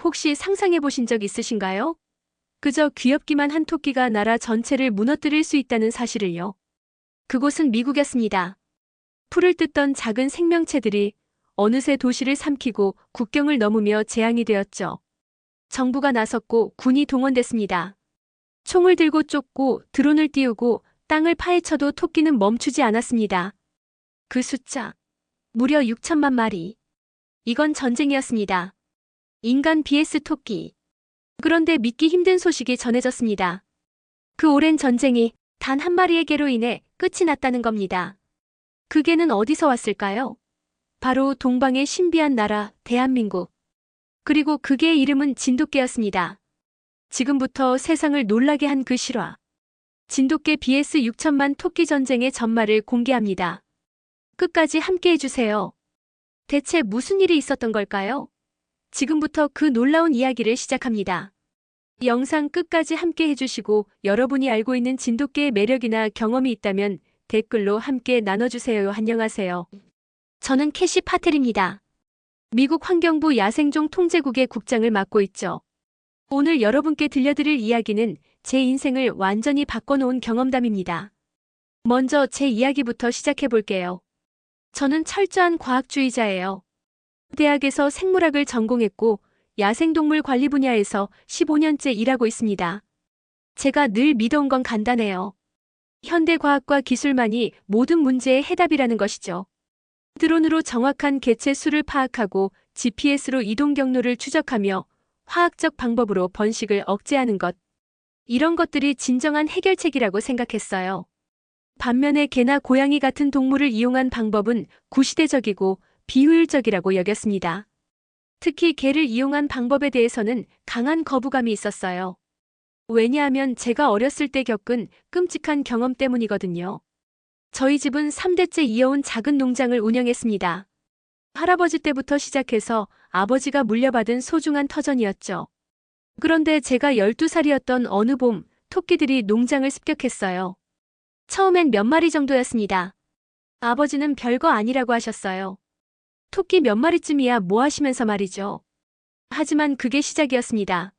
혹시 상상해 보신 적 있으신가요? 그저 귀엽기만 한 토끼가 나라 전체를 무너뜨릴 수 있다는 사실을요. 그곳은 미국이었습니다. 풀을 뜯던 작은 생명체들이 어느새 도시를 삼키고 국경을 넘으며 재앙이 되었죠. 정부가 나섰고 군이 동원됐습니다. 총을 들고 쫓고 드론을 띄우고 땅을 파헤쳐도 토끼는 멈추지 않았습니다. 그 숫자, 무려 6천만 마리. 이건 전쟁이었습니다. 인간 vs 토끼. 그런데 믿기 힘든 소식이 전해졌습니다. 그 오랜 전쟁이 단 한 마리의 개로 인해 끝이 났다는 겁니다. 그 개는 어디서 왔을까요? 바로 동방의 신비한 나라, 대한민국. 그리고 그 개의 이름은 진돗개였습니다. 지금부터 세상을 놀라게 한 그 실화. 진돗개 vs 6천만 토끼 전쟁의 전말을 공개합니다. 끝까지 함께 해주세요. 대체 무슨 일이 있었던 걸까요? 지금부터 그 놀라운 이야기를 시작합니다. 영상 끝까지 함께 해주시고 여러분이 알고 있는 진돗개의 매력이나 경험이 있다면 댓글로 함께 나눠주세요. 안녕하세요. 저는 캐시 파텔입니다. 미국 환경부 야생종 통제국의 국장을 맡고 있죠. 오늘 여러분께 들려드릴 이야기는 제 인생을 완전히 바꿔놓은 경험담입니다. 먼저 제 이야기부터 시작해볼게요. 저는 철저한 과학주의자예요. 대학에서 생물학을 전공했고 야생동물 관리 분야에서 15년째 일하고 있습니다. 제가 늘 믿어온 건 간단해요. 현대과학과 기술만이 모든 문제의 해답이라는 것이죠. 드론으로 정확한 개체 수를 파악하고 GPS로 이동 경로를 추적하며 화학적 방법으로 번식을 억제하는 것. 이런 것들이 진정한 해결책이라고 생각했어요. 반면에 개나 고양이 같은 동물을 이용한 방법은 구시대적이고 비효율적이라고 여겼습니다. 특히 개를 이용한 방법에 대해서는 강한 거부감이 있었어요. 왜냐하면 제가 어렸을 때 겪은 끔찍한 경험 때문이거든요. 저희 집은 3대째 이어온 작은 농장을 운영했습니다. 할아버지 때부터 시작해서 아버지가 물려받은 소중한 터전이었죠. 그런데 제가 12살이었던 어느 봄, 토끼들이 농장을 습격했어요. 처음엔 몇 마리 정도였습니다. 아버지는 별거 아니라고 하셨어요. 토끼 몇 마리쯤이야 뭐 하시면서 말이죠. 하지만 그게 시작이었습니다.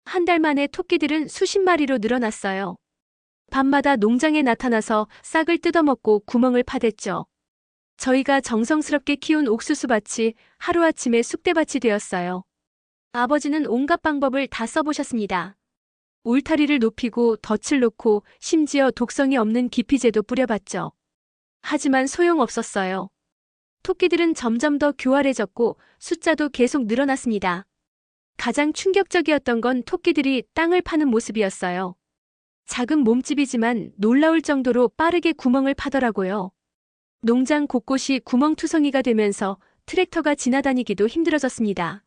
한 달 만에 토끼들은 수십 마리로 늘어났어요. 밤마다 농장에 나타나서 싹을 뜯어먹고 구멍을 파댔죠. 저희가 정성스럽게 키운 옥수수밭이 하루아침에 쑥대밭이 되었어요. 아버지는 온갖 방법을 다 써보셨습니다. 울타리를 높이고 덫을 놓고 심지어 독성이 없는 기피제도 뿌려봤죠. 하지만 소용없었어요. 토끼들은 점점 더 교활해졌고 숫자도 계속 늘어났습니다. 가장 충격적이었던 건 토끼들이 땅을 파는 모습이었어요. 작은 몸집이지만 놀라울 정도로 빠르게 구멍을 파더라고요. 농장 곳곳이 구멍투성이가 되면서 트랙터가 지나다니기도 힘들어졌습니다.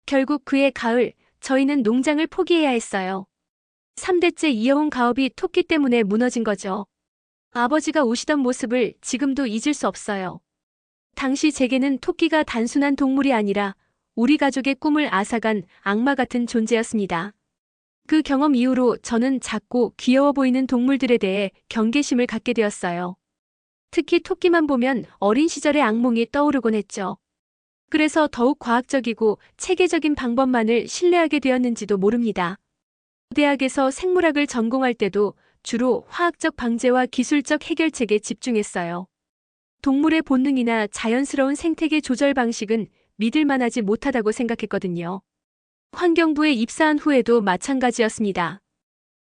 결국 그해 가을, 저희는 농장을 포기해야 했어요. 3대째 이어온 가업이 토끼 때문에 무너진 거죠. 아버지가 우시던 모습을 지금도 잊을 수 없어요. 당시 제게는 토끼가 단순한 동물이 아니라 우리 가족의 꿈을 앗아간 악마 같은 존재였습니다. 그 경험 이후로 저는 작고 귀여워 보이는 동물들에 대해 경계심을 갖게 되었어요. 특히 토끼만 보면 어린 시절의 악몽이 떠오르곤 했죠. 그래서 더욱 과학적이고 체계적인 방법만을 신뢰하게 되었는지도 모릅니다. 대학에서 생물학을 전공할 때도 주로 화학적 방제와 기술적 해결책에 집중했어요. 동물의 본능이나 자연스러운 생태계 조절 방식은 믿을만하지 못하다고 생각했거든요. 환경부에 입사한 후에도 마찬가지였습니다.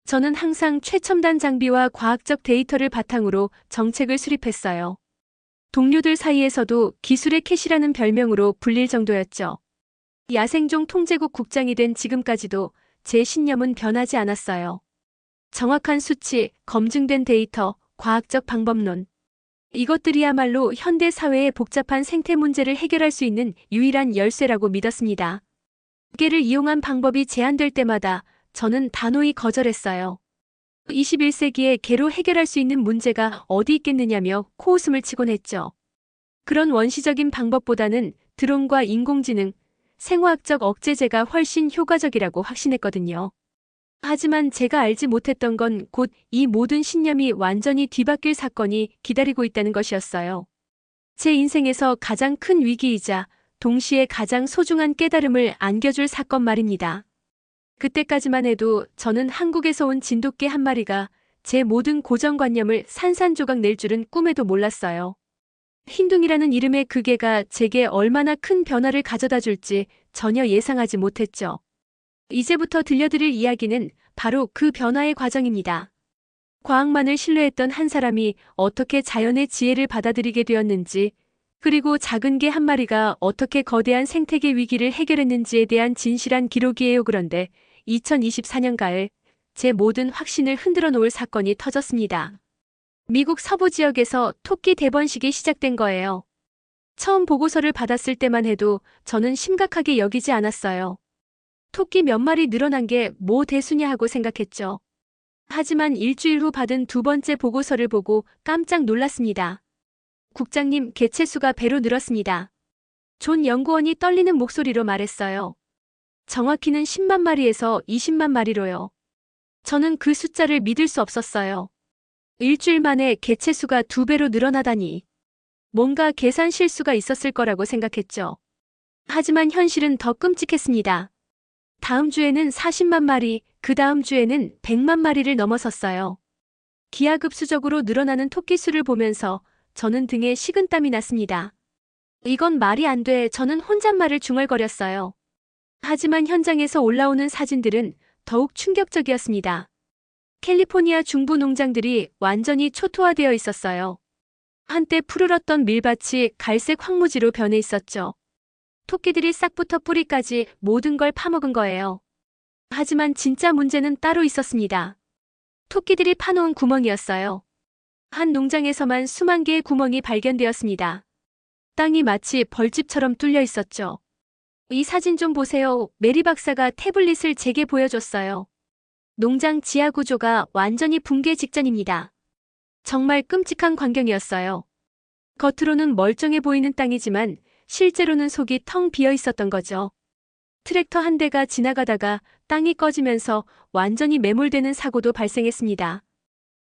저는 항상 최첨단 장비와 과학적 데이터를 바탕으로 정책을 수립했어요. 동료들 사이에서도 기술의 캣이라는 별명으로 불릴 정도였죠. 야생종 통제국 국장이 된 지금까지도 제 신념은 변하지 않았어요. 정확한 수치, 검증된 데이터, 과학적 방법론. 이것들이야말로 현대 사회의 복잡한 생태 문제를 해결할 수 있는 유일한 열쇠라고 믿었습니다. 개를 이용한 방법이 제한될 때마다 저는 단호히 거절했어요. 21세기에 개로 해결할 수 있는 문제가 어디 있겠느냐며 코웃음을 치곤 했죠. 그런 원시적인 방법보다는 드론과 인공지능, 생화학적 억제제가 훨씬 효과적이라고 확신했거든요. 하지만 제가 알지 못했던 건 곧 이 모든 신념이 완전히 뒤바뀔 사건이 기다리고 있다는 것이었어요. 제 인생에서 가장 큰 위기이자 동시에 가장 소중한 깨달음을 안겨줄 사건 말입니다. 그때까지만 해도 저는 한국에서 온 진돗개 한 마리가 제 모든 고정관념을 산산조각 낼 줄은 꿈에도 몰랐어요. 흰둥이라는 이름의 그 개가 제게 얼마나 큰 변화를 가져다 줄지 전혀 예상하지 못했죠. 이제부터 들려드릴 이야기는 바로 그 변화의 과정입니다. 과학만을 신뢰했던 한 사람이 어떻게 자연의 지혜를 받아들이게 되었는지, 그리고 작은 개 한 마리가 어떻게 거대한 생태계 위기를 해결했는지에 대한 진실한 기록이에요. 그런데 2024년 가을 제 모든 확신을 흔들어 놓을 사건이 터졌습니다. 미국 서부 지역에서 토끼 대번식이 시작된 거예요. 처음 보고서를 받았을 때만 해도 저는 심각하게 여기지 않았어요. 토끼 몇 마리 늘어난 게 뭐 대수냐 하고 생각했죠. 하지만 일주일 후 받은 두 번째 보고서를 보고 깜짝 놀랐습니다. 국장님, 개체수가 배로 늘었습니다. 존 연구원이 떨리는 목소리로 말했어요. 정확히는 10만 마리에서 20만 마리로요. 저는 그 숫자를 믿을 수 없었어요. 일주일 만에 개체수가 2배로 늘어나다니. 뭔가 계산 실수가 있었을 거라고 생각했죠. 하지만 현실은 더 끔찍했습니다. 다음 주에는 40만 마리, 그 다음 주에는 100만 마리를 넘어섰어요. 기하급수적으로 늘어나는 토끼 수를 보면서 저는 등에 식은땀이 났습니다. 이건 말이 안 돼. 저는 혼잣말을 중얼거렸어요. 하지만 현장에서 올라오는 사진들은 더욱 충격적이었습니다. 캘리포니아 중부 농장들이 완전히 초토화되어 있었어요. 한때 푸르렀던 밀밭이 갈색 황무지로 변해 있었죠. 토끼들이 싹부터 뿌리까지 모든 걸 파먹은 거예요. 하지만 진짜 문제는 따로 있었습니다. 토끼들이 파놓은 구멍이었어요. 한 농장에서만 수만 개의 구멍이 발견되었습니다. 땅이 마치 벌집처럼 뚫려 있었죠. 이 사진 좀 보세요. 메리 박사가 태블릿을 제게 보여줬어요. 농장 지하 구조가 완전히 붕괴 직전입니다. 정말 끔찍한 광경이었어요. 겉으로는 멀쩡해 보이는 땅이지만 실제로는 속이 텅 비어 있었던 거죠. 트랙터 한 대가 지나가다가 땅이 꺼지면서 완전히 매몰되는 사고도 발생했습니다.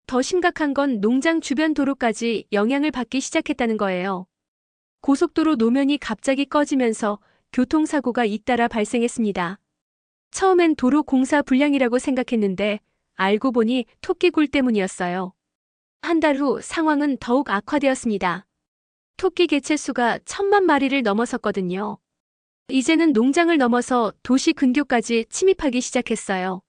더 심각한 건 농장 주변 도로까지 영향을 받기 시작했다는 거예요. 고속도로 노면이 갑자기 꺼지면서 교통사고가 잇따라 발생했습니다. 처음엔 도로 공사 불량이라고 생각했는데 알고 보니 토끼굴 때문이었어요. 한 달 후 상황은 더욱 악화되었습니다. 토끼 개체수가 1,000만 마리를 넘어섰거든요. 이제는 농장을 넘어서 도시 근교까지 침입하기 시작했어요.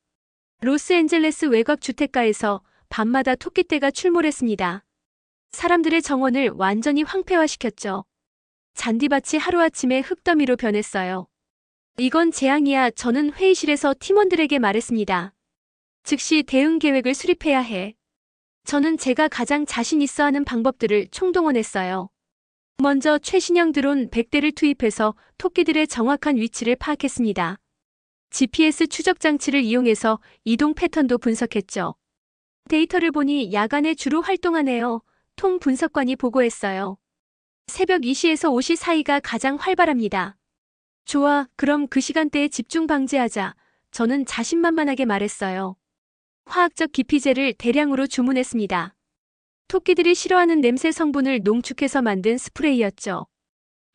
로스앤젤레스 외곽 주택가에서 밤마다 토끼떼가 출몰했습니다. 사람들의 정원을 완전히 황폐화시켰죠. 잔디밭이 하루아침에 흙더미로 변했어요. 이건 재앙이야. 저는 회의실에서 팀원들에게 말했습니다. 즉시 대응 계획을 수립해야 해. 저는 제가 가장 자신 있어 하는 방법들을 총동원했어요. 먼저 최신형 드론 100대를 투입해서 토끼들의 정확한 위치를 파악했습니다. GPS 추적 장치를 이용해서 이동 패턴도 분석했죠. 데이터를 보니 야간에 주로 활동하네요. 통 분석관이 보고했어요. 새벽 2시에서 5시 사이가 가장 활발합니다. 좋아, 그럼 그 시간대에 집중 방지하자. 저는 자신만만하게 말했어요. 화학적 기피제를 대량으로 주문했습니다. 토끼들이 싫어하는 냄새 성분을 농축해서 만든 스프레이였죠.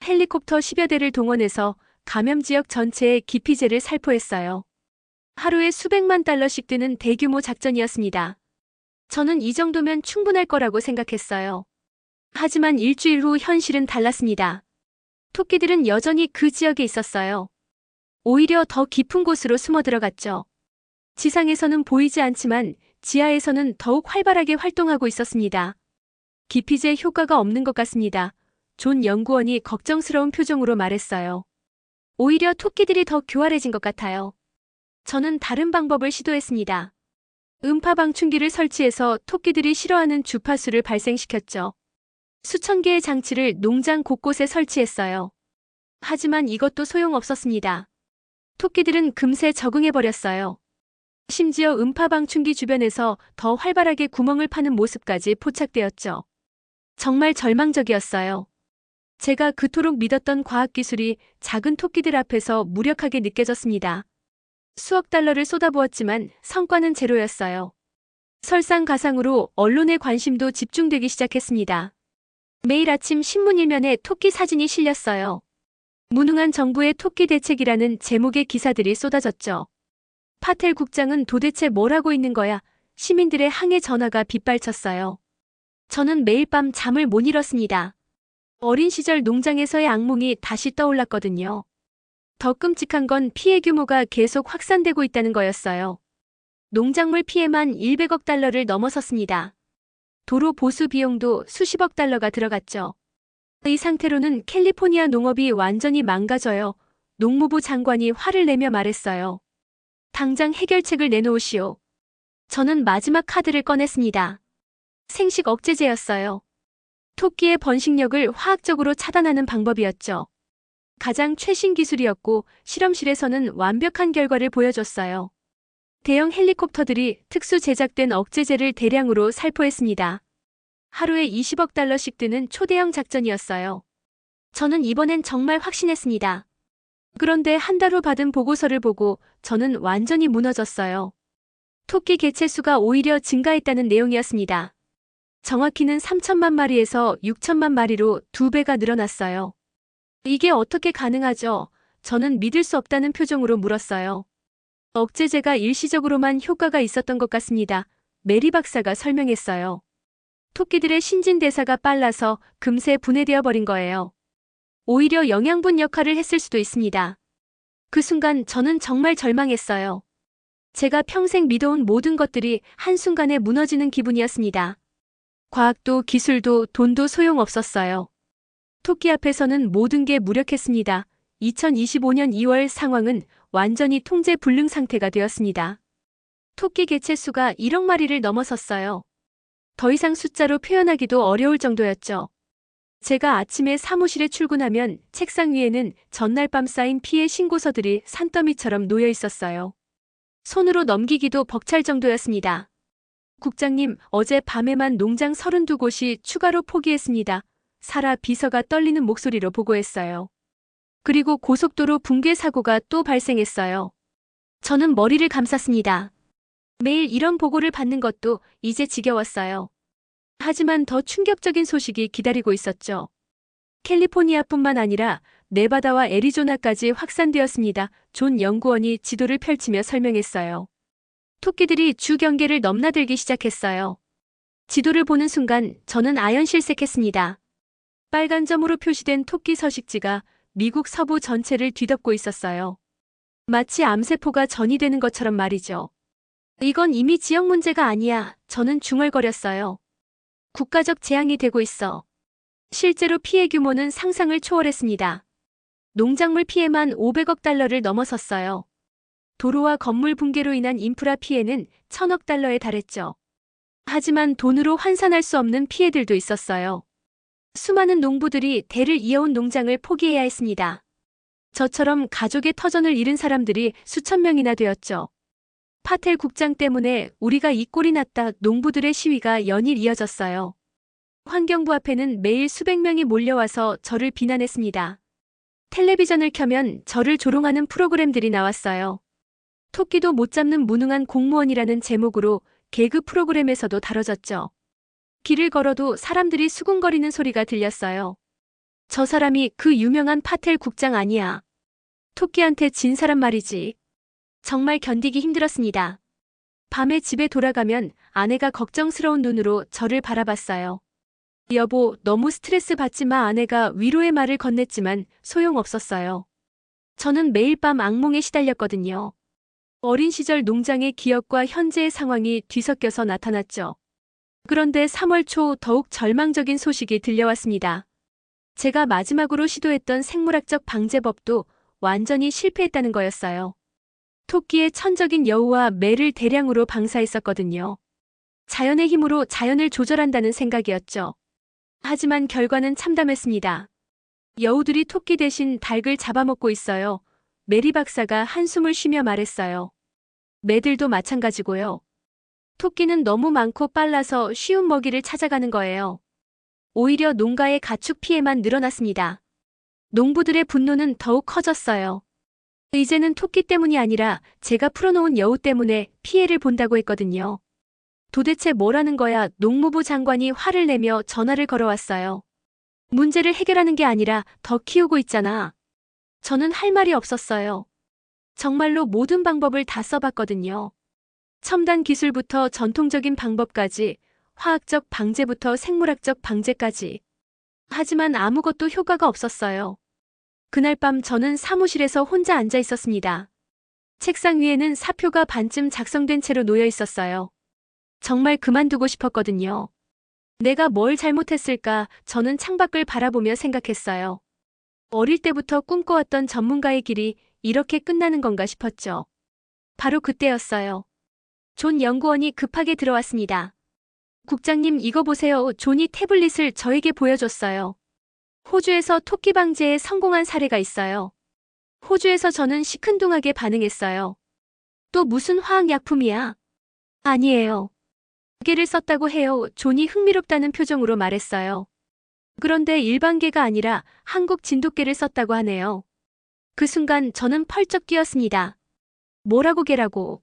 헬리콥터 10여 대를 동원해서 감염 지역 전체에 기피제를 살포했어요. 하루에 수백만 달러씩 드는 대규모 작전이었습니다. 저는 이 정도면 충분할 거라고 생각했어요. 하지만 일주일 후 현실은 달랐습니다. 토끼들은 여전히 그 지역에 있었어요. 오히려 더 깊은 곳으로 숨어 들어갔죠. 지상에서는 보이지 않지만 지하에서는 더욱 활발하게 활동하고 있었습니다. 기피제 효과가 없는 것 같습니다. 존 연구원이 걱정스러운 표정으로 말했어요. 오히려 토끼들이 더 교활해진 것 같아요. 저는 다른 방법을 시도했습니다. 음파 방충기를 설치해서 토끼들이 싫어하는 주파수를 발생시켰죠. 수천 개의 장치를 농장 곳곳에 설치했어요. 하지만 이것도 소용없었습니다. 토끼들은 금세 적응해버렸어요. 심지어 음파 방충기 주변에서 더 활발하게 구멍을 파는 모습까지 포착되었죠. 정말 절망적이었어요. 제가 그토록 믿었던 과학기술이 작은 토끼들 앞에서 무력하게 느껴졌습니다. 수억 달러를 쏟아부었지만 성과는 제로였어요. 설상가상으로 언론의 관심도 집중되기 시작했습니다. 매일 아침 신문 일면에 토끼 사진이 실렸어요. 무능한 정부의 토끼 대책이라는 제목의 기사들이 쏟아졌죠. 파텔 국장은 도대체 뭘 하고 있는 거야? 시민들의 항해 전화가 빗발쳤어요. 저는 매일 밤 잠을 못 잃었습니다. 어린 시절 농장에서의 악몽이 다시 떠올랐거든요. 더 끔찍한 건 피해 규모가 계속 확산되고 있다는 거였어요. 농작물 피해만 100억 달러를 넘어섰습니다. 도로 보수 비용도 수십억 달러가 들어갔죠. 이 상태로는 캘리포니아 농업이 완전히 망가져요. 농무부 장관이 화를 내며 말했어요. 당장 해결책을 내놓으시오. 저는 마지막 카드를 꺼냈습니다. 생식 억제제였어요. 토끼의 번식력을 화학적으로 차단하는 방법이었죠. 가장 최신 기술이었고 실험실에서는 완벽한 결과를 보여줬어요. 대형 헬리콥터들이 특수 제작된 억제제를 대량으로 살포했습니다. 하루에 20억 달러씩 드는 초대형 작전이었어요. 저는 이번엔 정말 확신했습니다. 그런데 한 달 후 받은 보고서를 보고 저는 완전히 무너졌어요. 토끼 개체수가 오히려 증가했다는 내용이었습니다. 정확히는 3천만 마리에서 6천만 마리로 2배가 늘어났어요. 이게 어떻게 가능하죠? 저는 믿을 수 없다는 표정으로 물었어요. 억제제가 일시적으로만 효과가 있었던 것 같습니다. 메리 박사가 설명했어요. 토끼들의 신진대사가 빨라서 금세 분해되어 버린 거예요. 오히려 영양분 역할을 했을 수도 있습니다. 그 순간 저는 정말 절망했어요. 제가 평생 믿어온 모든 것들이 한순간에 무너지는 기분이었습니다. 과학도 기술도 돈도 소용없었어요. 토끼 앞에서는 모든 게 무력했습니다. 2025년 2월 상황은 완전히 통제 불능 상태가 되었습니다. 토끼 개체수가 1억 마리를 넘어섰어요. 더 이상 숫자로 표현하기도 어려울 정도였죠. 제가 아침에 사무실에 출근하면 책상 위에는 전날 밤 쌓인 피해 신고서들이 산더미처럼 놓여 있었어요. 손으로 넘기기도 벅찰 정도였습니다. 국장님, 어제 밤에만 농장 32곳이 추가로 포기했습니다. 사라 비서가 떨리는 목소리로 보고했어요. 그리고 고속도로 붕괴 사고가 또 발생했어요. 저는 머리를 감쌌습니다. 매일 이런 보고를 받는 것도 이제 지겨웠어요. 하지만 더 충격적인 소식이 기다리고 있었죠. 캘리포니아뿐만 아니라 네바다와 애리조나까지 확산되었습니다. 존 연구원이 지도를 펼치며 설명했어요. 토끼들이 주 경계를 넘나들기 시작했어요. 지도를 보는 순간 저는 아연실색했습니다. 빨간 점으로 표시된 토끼 서식지가 미국 서부 전체를 뒤덮고 있었어요. 마치 암세포가 전이되는 것처럼 말이죠. 이건 이미 지역 문제가 아니야. 저는 중얼거렸어요. 국가적 재앙이 되고 있어. 실제로 피해 규모는 상상을 초월했습니다. 농작물 피해만 500억 달러를 넘어섰어요. 도로와 건물 붕괴로 인한 인프라 피해는 1000억 달러에 달했죠. 하지만 돈으로 환산할 수 없는 피해들도 있었어요. 수많은 농부들이 대를 이어온 농장을 포기해야 했습니다. 저처럼 가족의 터전을 잃은 사람들이 수천 명이나 되었죠. 파텔 국장 때문에 우리가 이 꼴이 났다. 농부들의 시위가 연일 이어졌어요. 환경부 앞에는 매일 수백 명이 몰려와서 저를 비난했습니다. 텔레비전을 켜면 저를 조롱하는 프로그램들이 나왔어요. 토끼도 못 잡는 무능한 공무원이라는 제목으로 개그 프로그램에서도 다뤄졌죠. 길을 걸어도 사람들이 수군거리는 소리가 들렸어요. 저 사람이 그 유명한 파텔 국장 아니야. 토끼한테 진 사람 말이지. 정말 견디기 힘들었습니다. 밤에 집에 돌아가면 아내가 걱정스러운 눈으로 저를 바라봤어요. 여보, 너무 스트레스 받지 마. 아내가 위로의 말을 건넸지만 소용없었어요. 저는 매일 밤 악몽에 시달렸거든요. 어린 시절 농장의 기억과 현재의 상황이 뒤섞여서 나타났죠. 그런데 3월 초 더욱 절망적인 소식이 들려왔습니다. 제가 마지막으로 시도했던 생물학적 방제법도 완전히 실패했다는 거였어요. 토끼의 천적인 여우와 매를 대량으로 방사했었거든요. 자연의 힘으로 자연을 조절한다는 생각이었죠. 하지만 결과는 참담했습니다. 여우들이 토끼 대신 닭을 잡아먹고 있어요. 메리 박사가 한숨을 쉬며 말했어요. 매들도 마찬가지고요. 토끼는 너무 많고 빨라서 쉬운 먹이를 찾아가는 거예요. 오히려 농가의 가축 피해만 늘어났습니다. 농부들의 분노는 더욱 커졌어요. 이제는 토끼 때문이 아니라 제가 풀어놓은 여우 때문에 피해를 본다고 했거든요. 도대체 뭐라는 거야? 농무부 장관이 화를 내며 전화를 걸어왔어요. 문제를 해결하는 게 아니라 더 키우고 있잖아. 저는 할 말이 없었어요. 정말로 모든 방법을 다 써봤거든요. 첨단 기술부터 전통적인 방법까지, 화학적 방제부터 생물학적 방제까지. 하지만 아무것도 효과가 없었어요. 그날 밤 저는 사무실에서 혼자 앉아 있었습니다. 책상 위에는 사표가 반쯤 작성된 채로 놓여 있었어요. 정말 그만두고 싶었거든요. 내가 뭘 잘못했을까 저는 창밖을 바라보며 생각했어요. 어릴 때부터 꿈꿔왔던 전문가의 길이 이렇게 끝나는 건가 싶었죠. 바로 그때였어요. 존 연구원이 급하게 들어왔습니다. 국장님 이거 보세요. 존이 태블릿을 저에게 보여줬어요. 호주에서 토끼 방제에 성공한 사례가 있어요. 호주에서 저는 시큰둥하게 반응했어요. 또 무슨 화학약품이야? 아니에요. 개를 썼다고 해요. 존이 흥미롭다는 표정으로 말했어요. 그런데 일반개가 아니라 한국 진돗개를 썼다고 하네요. 그 순간 저는 펄쩍 뛰었습니다. 뭐라고 개라고?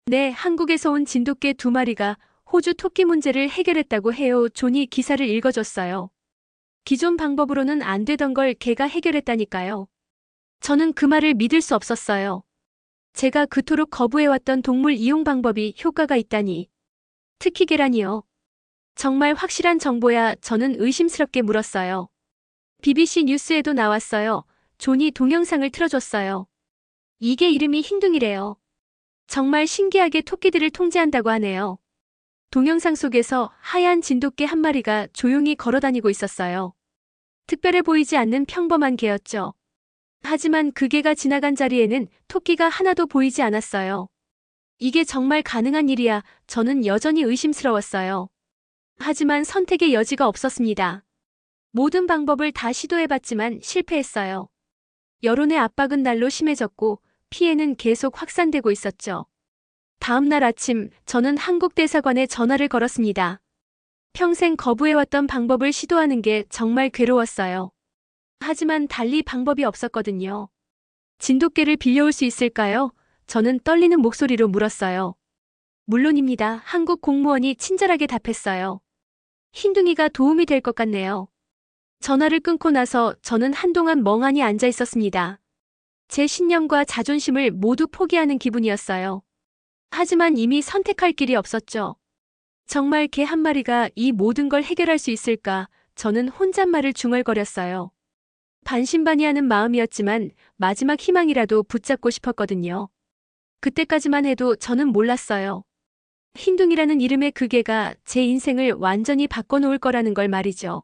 네, 한국에서 온 진돗개 2마리가 호주 토끼 문제를 해결했다고 해요. 존이 기사를 읽어줬어요. 기존 방법으로는 안 되던 걸 개가 해결했다니까요. 저는 그 말을 믿을 수 없었어요. 제가 그토록 거부해왔던 동물 이용 방법이 효과가 있다니. 특히 개라니요. 정말 확실한 정보야. 저는 의심스럽게 물었어요. BBC 뉴스에도 나왔어요. 존이 동영상을 틀어줬어요. 이게 이름이 흰둥이래요. 정말 신기하게 토끼들을 통제한다고 하네요. 동영상 속에서 하얀 진돗개 1마리가 조용히 걸어다니고 있었어요. 특별해 보이지 않는 평범한 개였죠. 하지만 그 개가 지나간 자리에는 토끼가 하나도 보이지 않았어요. 이게 정말 가능한 일이야. 저는 여전히 의심스러웠어요. 하지만 선택의 여지가 없었습니다. 모든 방법을 다 시도해봤지만 실패했어요. 여론의 압박은 날로 심해졌고 피해는 계속 확산되고 있었죠. 다음 날 아침 저는 한국 대사관에 전화를 걸었습니다. 평생 거부해왔던 방법을 시도하는 게 정말 괴로웠어요. 하지만 달리 방법이 없었거든요. 진돗개를 빌려올 수 있을까요? 저는 떨리는 목소리로 물었어요. 물론입니다. 한국 공무원이 친절하게 답했어요. 흰둥이가 도움이 될 것 같네요. 전화를 끊고 나서 저는 한동안 멍하니 앉아 있었습니다. 제 신념과 자존심을 모두 포기하는 기분이었어요. 하지만 이미 선택할 길이 없었죠. 정말 개 1마리가 이 모든 걸 해결할 수 있을까? 저는 혼잣말을 중얼거렸어요. 반신반의하는 마음이었지만 마지막 희망이라도 붙잡고 싶었거든요. 그때까지만 해도 저는 몰랐어요. 흰둥이라는 이름의 그 개가 제 인생을 완전히 바꿔놓을 거라는 걸 말이죠.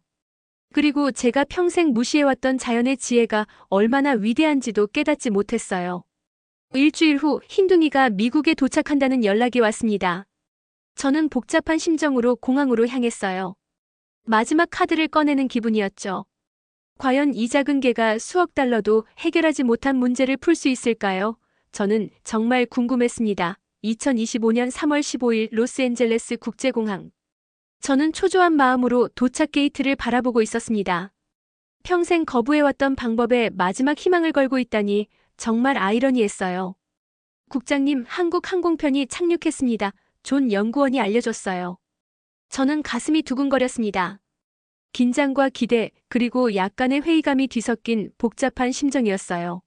그리고 제가 평생 무시해왔던 자연의 지혜가 얼마나 위대한지도 깨닫지 못했어요. 일주일 후 흰둥이가 미국에 도착한다는 연락이 왔습니다. 저는 복잡한 심정으로 공항으로 향했어요. 마지막 카드를 꺼내는 기분이었죠. 과연 이 작은 개가 수억 달러도 해결하지 못한 문제를 풀 수 있을까요? 저는 정말 궁금했습니다. 2025년 3월 15일 로스앤젤레스 국제공항. 저는 초조한 마음으로 도착 게이트를 바라보고 있었습니다. 평생 거부해왔던 방법에 마지막 희망을 걸고 있다니 정말 아이러니했어요. 국장님, 한국 항공편이 착륙했습니다. 존 연구원이 알려줬어요. 저는 가슴이 두근거렸습니다. 긴장과 기대, 그리고 약간의 회의감이 뒤섞인 복잡한 심정이었어요.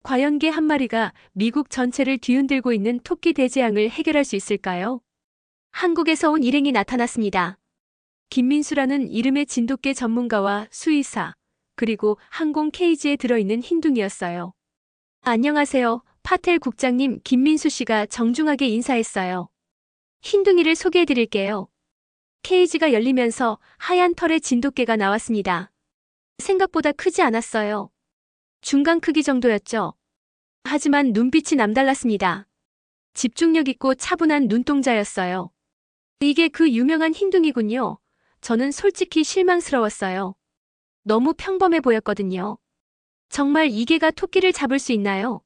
과연 개 1마리가 미국 전체를 뒤흔들고 있는 토끼 대재앙을 해결할 수 있을까요? 한국에서 온 일행이 나타났습니다. 김민수라는 이름의 진돗개 전문가와 수의사, 그리고 항공 케이지에 들어있는 흰둥이였어요. 안녕하세요. 파텔 국장님, 김민수 씨가 정중하게 인사했어요. 흰둥이를 소개해드릴게요. 케이지가 열리면서 하얀 털의 진돗개가 나왔습니다. 생각보다 크지 않았어요. 중간 크기 정도였죠. 하지만 눈빛이 남달랐습니다. 집중력 있고 차분한 눈동자였어요. 이게 그 유명한 흰둥이군요. 저는 솔직히 실망스러웠어요. 너무 평범해 보였거든요. 정말 이 개가 토끼를 잡을 수 있나요?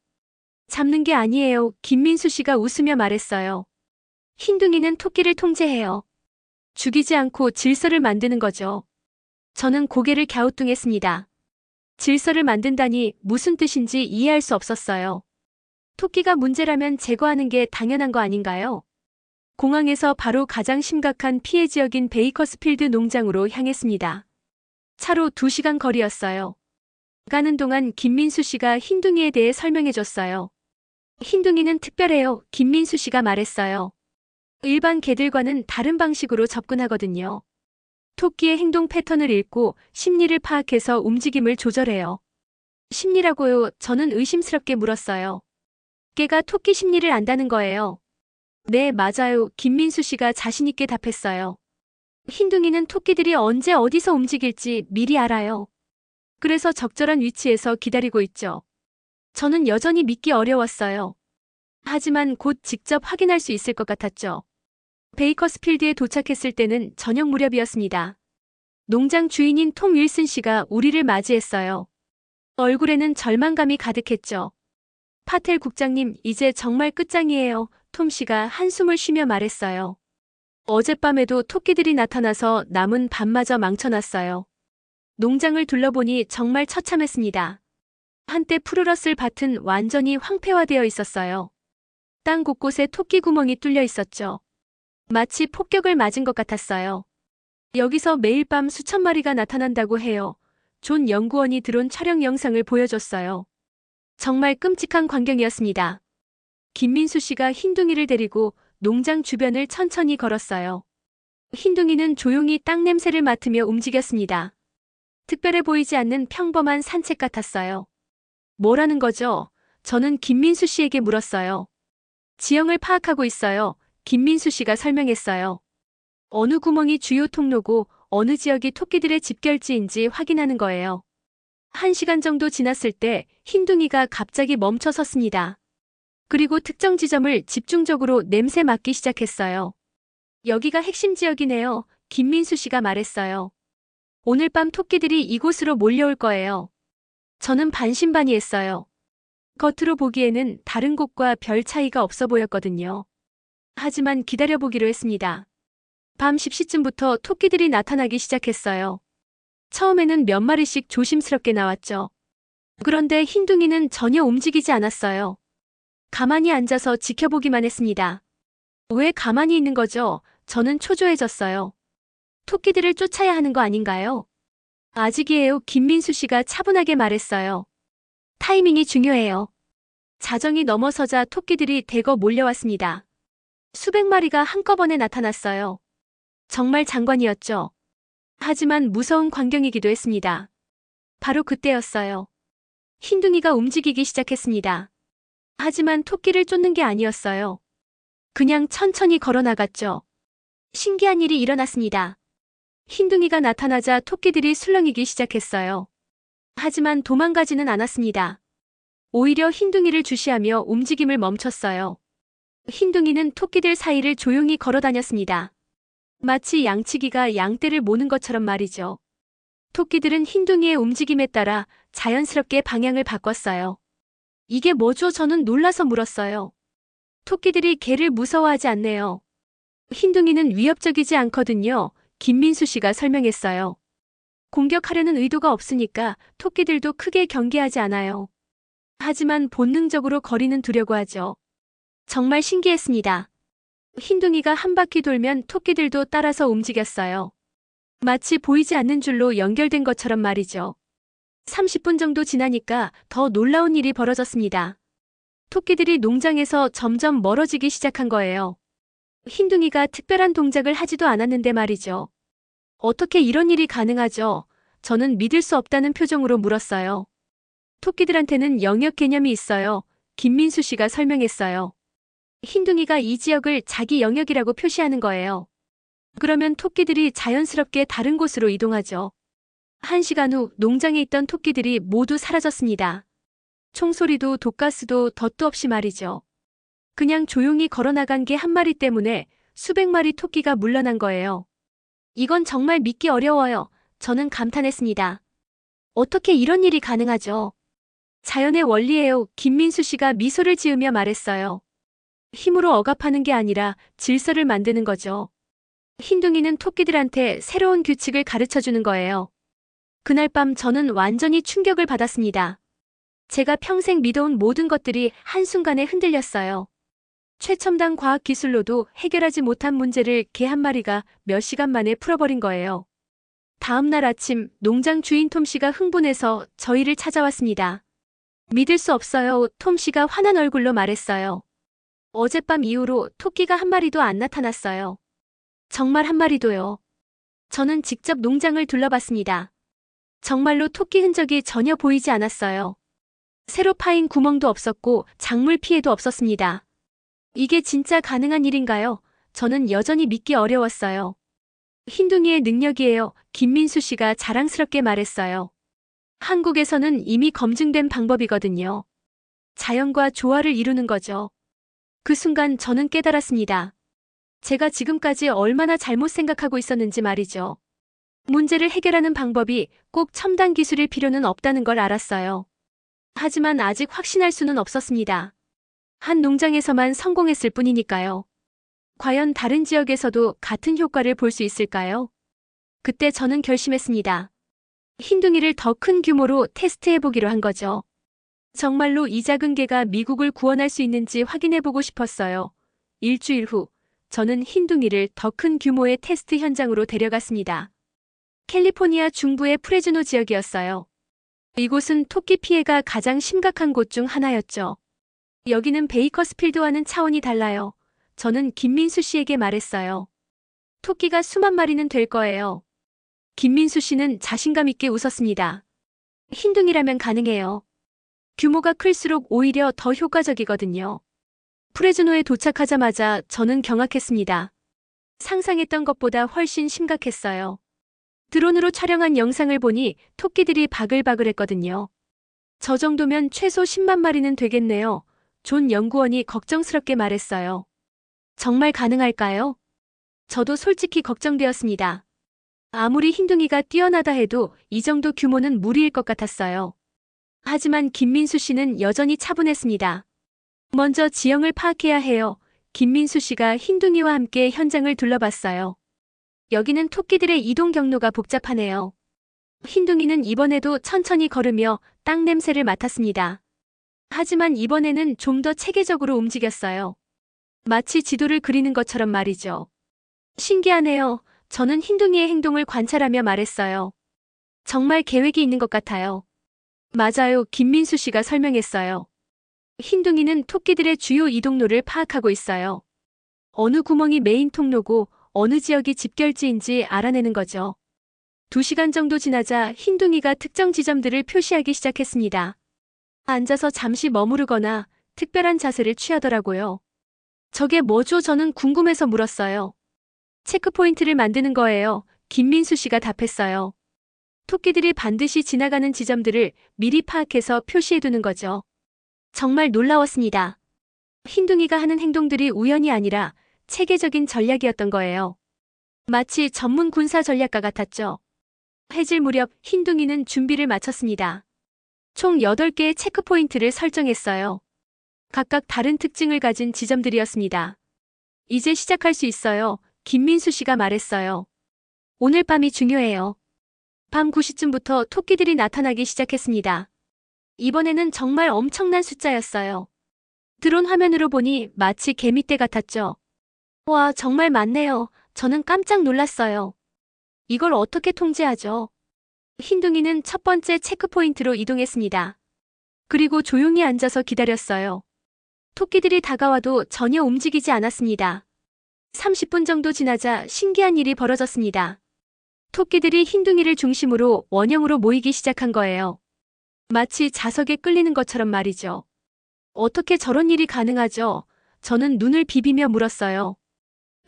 잡는 게 아니에요. 김민수 씨가 웃으며 말했어요. 흰둥이는 토끼를 통제해요. 죽이지 않고 질서를 만드는 거죠. 저는 고개를 갸우뚱했습니다. 질서를 만든다니 무슨 뜻인지 이해할 수 없었어요. 토끼가 문제라면 제거하는 게 당연한 거 아닌가요? 공항에서 바로 가장 심각한 피해 지역인 베이커스필드 농장으로 향했습니다. 차로 2시간 거리였어요. 가는 동안 김민수 씨가 흰둥이에 대해 설명해줬어요. 흰둥이는 특별해요. 김민수 씨가 말했어요. 일반 개들과는 다른 방식으로 접근하거든요. 토끼의 행동 패턴을 읽고 심리를 파악해서 움직임을 조절해요. 심리라고요? 저는 의심스럽게 물었어요. 개가 토끼 심리를 안다는 거예요. 네, 맞아요. 김민수 씨가 자신있게 답했어요. 흰둥이는 토끼들이 언제 어디서 움직일지 미리 알아요. 그래서 적절한 위치에서 기다리고 있죠. 저는 여전히 믿기 어려웠어요. 하지만 곧 직접 확인할 수 있을 것 같았죠. 베이커스필드에 도착했을 때는 저녁 무렵이었습니다. 농장 주인인 톰 윌슨 씨가 우리를 맞이했어요. 얼굴에는 절망감이 가득했죠. 파텔 국장님, 이제 정말 끝장이에요. 톰 씨가 한숨을 쉬며 말했어요. 어젯밤에도 토끼들이 나타나서 남은 밭마저 망쳐놨어요. 농장을 둘러보니 정말 처참했습니다. 한때 푸르렀을 밭은 완전히 황폐화되어 있었어요. 땅 곳곳에 토끼 구멍이 뚫려 있었죠. 마치 폭격을 맞은 것 같았어요. 여기서 매일 밤 수천 마리가 나타난다고 해요. 존 연구원이 드론 촬영 영상을 보여줬어요. 정말 끔찍한 광경이었습니다. 김민수 씨가 흰둥이를 데리고 농장 주변을 천천히 걸었어요. 흰둥이는 조용히 땅 냄새를 맡으며 움직였습니다. 특별해 보이지 않는 평범한 산책 같았어요. 뭐라는 거죠? 저는 김민수 씨에게 물었어요. 지형을 파악하고 있어요. 김민수 씨가 설명했어요. 어느 구멍이 주요 통로고 어느 지역이 토끼들의 집결지인지 확인하는 거예요. 1시간 정도 지났을 때 흰둥이가 갑자기 멈춰 섰습니다. 그리고 특정 지점을 집중적으로 냄새 맡기 시작했어요. 여기가 핵심 지역이네요. 김민수 씨가 말했어요. 오늘 밤 토끼들이 이곳으로 몰려올 거예요. 저는 반신반의했어요. 겉으로 보기에는 다른 곳과 별 차이가 없어 보였거든요. 하지만 기다려보기로 했습니다. 밤 10시쯤부터 토끼들이 나타나기 시작했어요. 처음에는 몇 마리씩 조심스럽게 나왔죠. 그런데 흰둥이는 전혀 움직이지 않았어요. 가만히 앉아서 지켜보기만 했습니다. 왜 가만히 있는 거죠? 저는 초조해졌어요. 토끼들을 쫓아야 하는 거 아닌가요? 아직이에요. 김민수 씨가 차분하게 말했어요. 타이밍이 중요해요. 자정이 넘어서자 토끼들이 대거 몰려왔습니다. 수백 마리가 한꺼번에 나타났어요. 정말 장관이었죠. 하지만 무서운 광경이기도 했습니다. 바로 그때였어요. 흰둥이가 움직이기 시작했습니다. 하지만 토끼를 쫓는 게 아니었어요. 그냥 천천히 걸어나갔죠. 신기한 일이 일어났습니다. 흰둥이가 나타나자 토끼들이 술렁이기 시작했어요. 하지만 도망가지는 않았습니다. 오히려 흰둥이를 주시하며 움직임을 멈췄어요. 흰둥이는 토끼들 사이를 조용히 걸어 다녔습니다. 마치 양치기가 양떼를 모는 것처럼 말이죠. 토끼들은 흰둥이의 움직임에 따라 자연스럽게 방향을 바꿨어요. 이게 뭐죠? 저는 놀라서 물었어요. 토끼들이 개를 무서워하지 않네요. 흰둥이는 위협적이지 않거든요. 김민수 씨가 설명했어요. 공격하려는 의도가 없으니까 토끼들도 크게 경계하지 않아요. 하지만 본능적으로 거리는 두려고 하죠. 정말 신기했습니다. 흰둥이가 한 바퀴 돌면 토끼들도 따라서 움직였어요. 마치 보이지 않는 줄로 연결된 것처럼 말이죠. 30분 정도 지나니까 더 놀라운 일이 벌어졌습니다. 토끼들이 농장에서 점점 멀어지기 시작한 거예요. 흰둥이가 특별한 동작을 하지도 않았는데 말이죠. 어떻게 이런 일이 가능하죠? 저는 믿을 수 없다는 표정으로 물었어요. 토끼들한테는 영역 개념이 있어요. 김민수 씨가 설명했어요. 흰둥이가 이 지역을 자기 영역이라고 표시하는 거예요. 그러면 토끼들이 자연스럽게 다른 곳으로 이동하죠. 1시간 후 농장에 있던 토끼들이 모두 사라졌습니다. 총소리도 독가스도 덧도 없이 말이죠. 그냥 조용히 걸어나간 개 한 마리 때문에 수백 마리 토끼가 물러난 거예요. 이건 정말 믿기 어려워요. 저는 감탄했습니다. 어떻게 이런 일이 가능하죠? 자연의 원리예요. 김민수 씨가 미소를 지으며 말했어요. 힘으로 억압하는 게 아니라 질서를 만드는 거죠. 흰둥이는 토끼들한테 새로운 규칙을 가르쳐주는 거예요. 그날 밤 저는 완전히 충격을 받았습니다. 제가 평생 믿어온 모든 것들이 한순간에 흔들렸어요. 최첨단 과학 기술로도 해결하지 못한 문제를 개 한 마리가 몇 시간 만에 풀어버린 거예요. 다음 날 아침 농장 주인 톰 씨가 흥분해서 저희를 찾아왔습니다. 믿을 수 없어요. 톰 씨가 화난 얼굴로 말했어요. 어젯밤 이후로 토끼가 한 마리도 안 나타났어요. 정말 한 마리도요. 저는 직접 농장을 둘러봤습니다. 정말로 토끼 흔적이 전혀 보이지 않았어요. 새로 파인 구멍도 없었고 작물 피해도 없었습니다. 이게 진짜 가능한 일인가요? 저는 여전히 믿기 어려웠어요. 흰둥이의 능력이에요. 김민수 씨가 자랑스럽게 말했어요. 한국에서는 이미 검증된 방법이거든요. 자연과 조화를 이루는 거죠. 그 순간 저는 깨달았습니다. 제가 지금까지 얼마나 잘못 생각하고 있었는지 말이죠. 문제를 해결하는 방법이 꼭 첨단 기술일 필요는 없다는 걸 알았어요. 하지만 아직 확신할 수는 없었습니다. 한 농장에서만 성공했을 뿐이니까요. 과연 다른 지역에서도 같은 효과를 볼 수 있을까요? 그때 저는 결심했습니다. 흰둥이를 더 큰 규모로 테스트해보기로 한 거죠. 정말로 이 작은 개가 미국을 구원할 수 있는지 확인해보고 싶었어요. 일주일 후, 저는 흰둥이를 더 큰 규모의 테스트 현장으로 데려갔습니다. 캘리포니아 중부의 프레즈노 지역이었어요. 이곳은 토끼 피해가 가장 심각한 곳 중 하나였죠. 여기는 베이커스필드와는 차원이 달라요. 저는 김민수 씨에게 말했어요. 토끼가 수만 마리는 될 거예요. 김민수 씨는 자신감 있게 웃었습니다. 흰둥이라면 가능해요. 규모가 클수록 오히려 더 효과적이거든요. 프레즈노에 도착하자마자 저는 경악했습니다. 상상했던 것보다 훨씬 심각했어요. 드론으로 촬영한 영상을 보니 토끼들이 바글바글했거든요. 저 정도면 최소 10만 마리는 되겠네요. 존 연구원이 걱정스럽게 말했어요. 정말 가능할까요? 저도 솔직히 걱정되었습니다. 아무리 흰둥이가 뛰어나다 해도 이 정도 규모는 무리일 것 같았어요. 하지만 김민수 씨는 여전히 차분했습니다. 먼저 지형을 파악해야 해요. 김민수 씨가 흰둥이와 함께 현장을 둘러봤어요. 여기는 토끼들의 이동 경로가 복잡하네요. 흰둥이는 이번에도 천천히 걸으며 땅 냄새를 맡았습니다. 하지만 이번에는 좀 더 체계적으로 움직였어요. 마치 지도를 그리는 것처럼 말이죠. 신기하네요. 저는 흰둥이의 행동을 관찰하며 말했어요. 정말 계획이 있는 것 같아요. 맞아요. 김민수 씨가 설명했어요. 흰둥이는 토끼들의 주요 이동로를 파악하고 있어요. 어느 구멍이 메인 통로고 어느 지역이 집결지인지 알아내는 거죠. 2시간 정도 지나자 흰둥이가 특정 지점들을 표시하기 시작했습니다. 앉아서 잠시 머무르거나 특별한 자세를 취하더라고요. 저게 뭐죠? 저는 궁금해서 물었어요. 체크포인트를 만드는 거예요. 김민수 씨가 답했어요. 토끼들이 반드시 지나가는 지점들을 미리 파악해서 표시해두는 거죠. 정말 놀라웠습니다. 흰둥이가 하는 행동들이 우연이 아니라 체계적인 전략이었던 거예요. 마치 전문 군사 전략가 같았죠. 해질 무렵 흰둥이는 준비를 마쳤습니다. 총 8개의 체크포인트를 설정했어요. 각각 다른 특징을 가진 지점들이었습니다. 이제 시작할 수 있어요. 김민수 씨가 말했어요. 오늘 밤이 중요해요. 밤 9시쯤부터 토끼들이 나타나기 시작했습니다. 이번에는 정말 엄청난 숫자였어요. 드론 화면으로 보니 마치 개미떼 같았죠. 와, 정말 많네요. 저는 깜짝 놀랐어요. 이걸 어떻게 통제하죠? 흰둥이는 첫 번째 체크포인트로 이동했습니다. 그리고 조용히 앉아서 기다렸어요. 토끼들이 다가와도 전혀 움직이지 않았습니다. 30분 정도 지나자 신기한 일이 벌어졌습니다. 토끼들이 흰둥이를 중심으로 원형으로 모이기 시작한 거예요. 마치 자석에 끌리는 것처럼 말이죠. 어떻게 저런 일이 가능하죠? 저는 눈을 비비며 물었어요.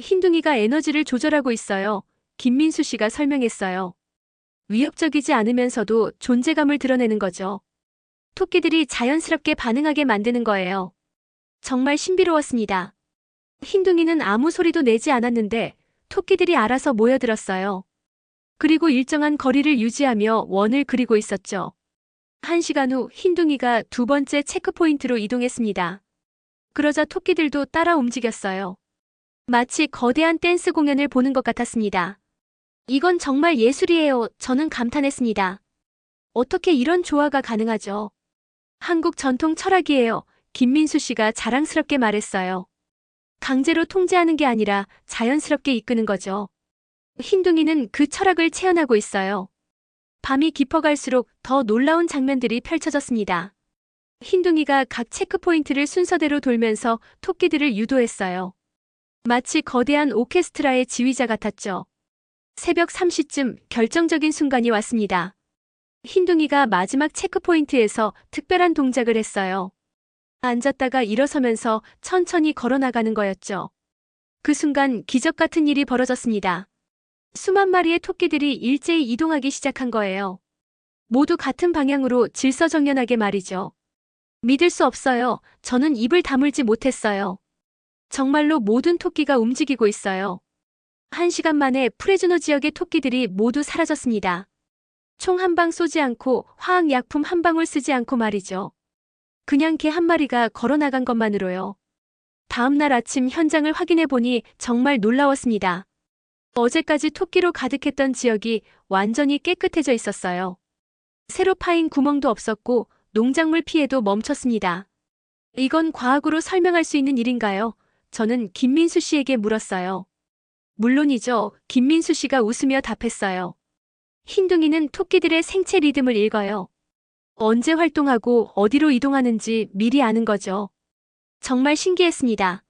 흰둥이가 에너지를 조절하고 있어요. 김민수 씨가 설명했어요. 위협적이지 않으면서도 존재감을 드러내는 거죠. 토끼들이 자연스럽게 반응하게 만드는 거예요. 정말 신비로웠습니다. 흰둥이는 아무 소리도 내지 않았는데 토끼들이 알아서 모여들었어요. 그리고 일정한 거리를 유지하며 원을 그리고 있었죠. 1시간 후 흰둥이가 2번째 체크포인트로 이동했습니다. 그러자 토끼들도 따라 움직였어요. 마치 거대한 댄스 공연을 보는 것 같았습니다. 이건 정말 예술이에요. 저는 감탄했습니다. 어떻게 이런 조화가 가능하죠? 한국 전통 철학이에요. 김민수 씨가 자랑스럽게 말했어요. 강제로 통제하는 게 아니라 자연스럽게 이끄는 거죠. 흰둥이는 그 철학을 체현하고 있어요. 밤이 깊어갈수록 더 놀라운 장면들이 펼쳐졌습니다. 흰둥이가 각 체크포인트를 순서대로 돌면서 토끼들을 유도했어요. 마치 거대한 오케스트라의 지휘자 같았죠. 새벽 3시쯤 결정적인 순간이 왔습니다. 흰둥이가 마지막 체크포인트에서 특별한 동작을 했어요. 앉았다가 일어서면서 천천히 걸어나가는 거였죠. 그 순간 기적 같은 일이 벌어졌습니다. 수만 마리의 토끼들이 일제히 이동하기 시작한 거예요. 모두 같은 방향으로 질서정연하게 말이죠. 믿을 수 없어요. 저는 입을 다물지 못했어요. 정말로 모든 토끼가 움직이고 있어요. 1시간 만에 프레즈노 지역의 토끼들이 모두 사라졌습니다. 총 한 방 쏘지 않고 화학약품 한 방울 쓰지 않고 말이죠. 그냥 개 한 마리가 걸어나간 것만으로요. 다음날 아침 현장을 확인해 보니 정말 놀라웠습니다. 어제까지 토끼로 가득했던 지역이 완전히 깨끗해져 있었어요. 새로 파인 구멍도 없었고 농작물 피해도 멈췄습니다. 이건 과학으로 설명할 수 있는 일인가요? 저는 김민수 씨에게 물었어요. 물론이죠. 김민수 씨가 웃으며 답했어요. 흰둥이는 토끼들의 생체 리듬을 읽어요. 언제 활동하고 어디로 이동하는지 미리 아는 거죠. 정말 신기했습니다.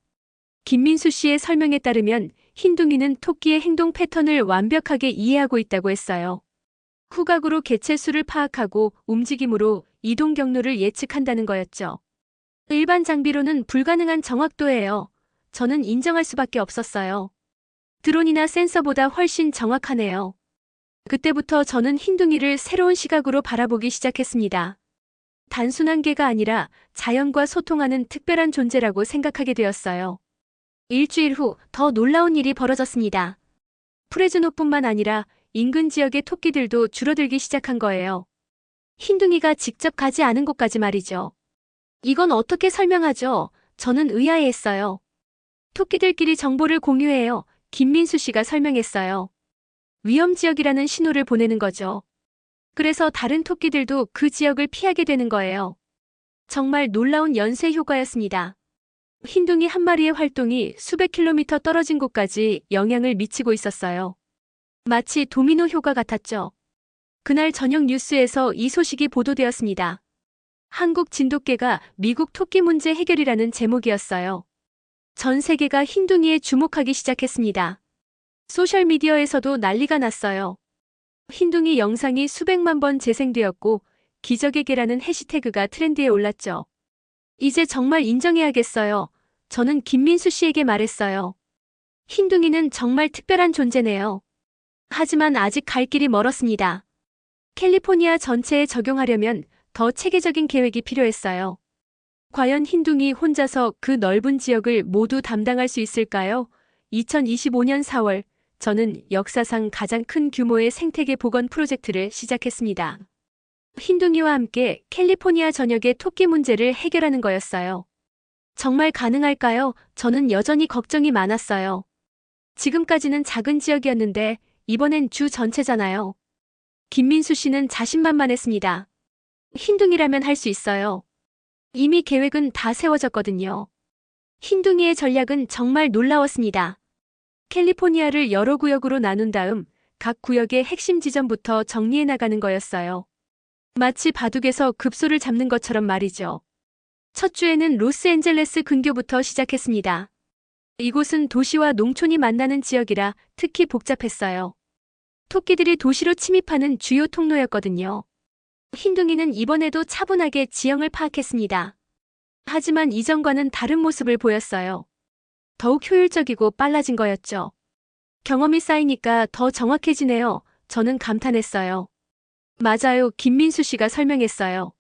김민수 씨의 설명에 따르면 흰둥이는 토끼의 행동 패턴을 완벽하게 이해하고 있다고 했어요. 후각으로 개체 수를 파악하고 움직임으로 이동 경로를 예측한다는 거였죠. 일반 장비로는 불가능한 정확도예요. 저는 인정할 수밖에 없었어요. 드론이나 센서보다 훨씬 정확하네요. 그때부터 저는 흰둥이를 새로운 시각으로 바라보기 시작했습니다. 단순한 개가 아니라 자연과 소통하는 특별한 존재라고 생각하게 되었어요. 일주일 후 더 놀라운 일이 벌어졌습니다. 프레즈노뿐만 아니라 인근 지역의 토끼들도 줄어들기 시작한 거예요. 흰둥이가 직접 가지 않은 곳까지 말이죠. 이건 어떻게 설명하죠? 저는 의아해했어요. 토끼들끼리 정보를 공유해요. 김민수 씨가 설명했어요. 위험지역이라는 신호를 보내는 거죠. 그래서 다른 토끼들도 그 지역을 피하게 되는 거예요. 정말 놀라운 연쇄 효과였습니다. 흰둥이 한 마리의 활동이 수백 킬로미터 떨어진 곳까지 영향을 미치고 있었어요. 마치 도미노 효과 같았죠. 그날 저녁 뉴스에서 이 소식이 보도되었습니다. 한국 진돗개가 미국 토끼 문제 해결이라는 제목이었어요. 전 세계가 흰둥이에 주목하기 시작했습니다. 소셜미디어에서도 난리가 났어요. 흰둥이 영상이 수백만 번 재생되었고 기적의 개라는 해시태그가 트렌드에 올랐죠. 이제 정말 인정해야겠어요. 저는 김민수 씨에게 말했어요. 흰둥이는 정말 특별한 존재네요. 하지만 아직 갈 길이 멀었습니다. 캘리포니아 전체에 적용하려면 더 체계적인 계획이 필요했어요. 과연 흰둥이 혼자서 그 넓은 지역을 모두 담당할 수 있을까요? 2025년 4월, 저는 역사상 가장 큰 규모의 생태계 복원 프로젝트를 시작했습니다. 흰둥이와 함께 캘리포니아 전역의 토끼 문제를 해결하는 거였어요. 정말 가능할까요? 저는 여전히 걱정이 많았어요. 지금까지는 작은 지역이었는데 이번엔 주 전체잖아요. 김민수 씨는 자신만만했습니다. 흰둥이라면 할 수 있어요. 이미 계획은 다 세워졌거든요. 흰둥이의 전략은 정말 놀라웠습니다. 캘리포니아를 여러 구역으로 나눈 다음 각 구역의 핵심 지점부터 정리해 나가는 거였어요. 마치 바둑에서 급소를 잡는 것처럼 말이죠. 첫 주에는 로스앤젤레스 근교부터 시작했습니다. 이곳은 도시와 농촌이 만나는 지역이라 특히 복잡했어요. 토끼들이 도시로 침입하는 주요 통로였거든요. 흰둥이는 이번에도 차분하게 지형을 파악했습니다. 하지만 이전과는 다른 모습을 보였어요. 더욱 효율적이고 빨라진 거였죠. 경험이 쌓이니까 더 정확해지네요. 저는 감탄했어요. 맞아요. 김민수 씨가 설명했어요.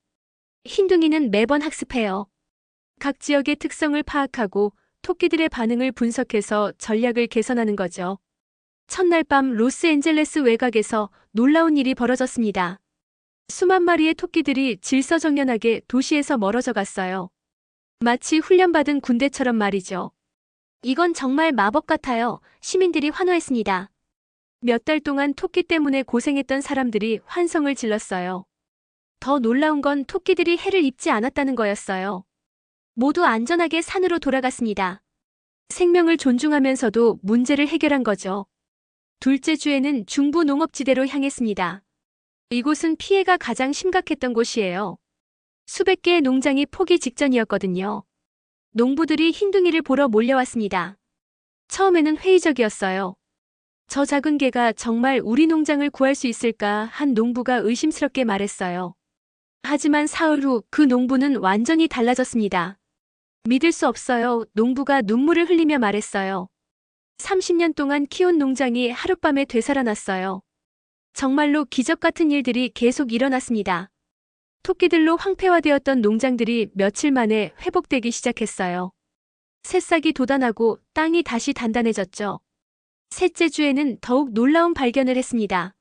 흰둥이는 매번 학습해요. 각 지역의 특성을 파악하고 토끼들의 반응을 분석해서 전략을 개선하는 거죠. 첫날 밤 로스앤젤레스 외곽에서 놀라운 일이 벌어졌습니다. 수만 마리의 토끼들이 질서정연하게 도시에서 멀어져 갔어요. 마치 훈련받은 군대처럼 말이죠. 이건 정말 마법 같아요. 시민들이 환호했습니다. 몇 달 동안 토끼 때문에 고생했던 사람들이 환성을 질렀어요. 더 놀라운 건 토끼들이 해를 입지 않았다는 거였어요. 모두 안전하게 산으로 돌아갔습니다. 생명을 존중하면서도 문제를 해결한 거죠. 둘째 주에는 중부 농업지대로 향했습니다. 이곳은 피해가 가장 심각했던 곳이에요. 수백 개의 농장이 포기 직전이었거든요. 농부들이 흰둥이를 보러 몰려왔습니다. 처음에는 회의적이었어요. 저 작은 개가 정말 우리 농장을 구할 수 있을까 한 농부가 의심스럽게 말했어요. 하지만 사흘 후 그 농부는 완전히 달라졌습니다. 믿을 수 없어요. 농부가 눈물을 흘리며 말했어요. 30년 동안 키운 농장이 하룻밤에 되살아났어요. 정말로 기적 같은 일들이 계속 일어났습니다. 토끼들로 황폐화되었던 농장들이 며칠 만에 회복되기 시작했어요. 새싹이 돋아나고 땅이 다시 단단해졌죠. 셋째 주에는 더욱 놀라운 발견을 했습니다.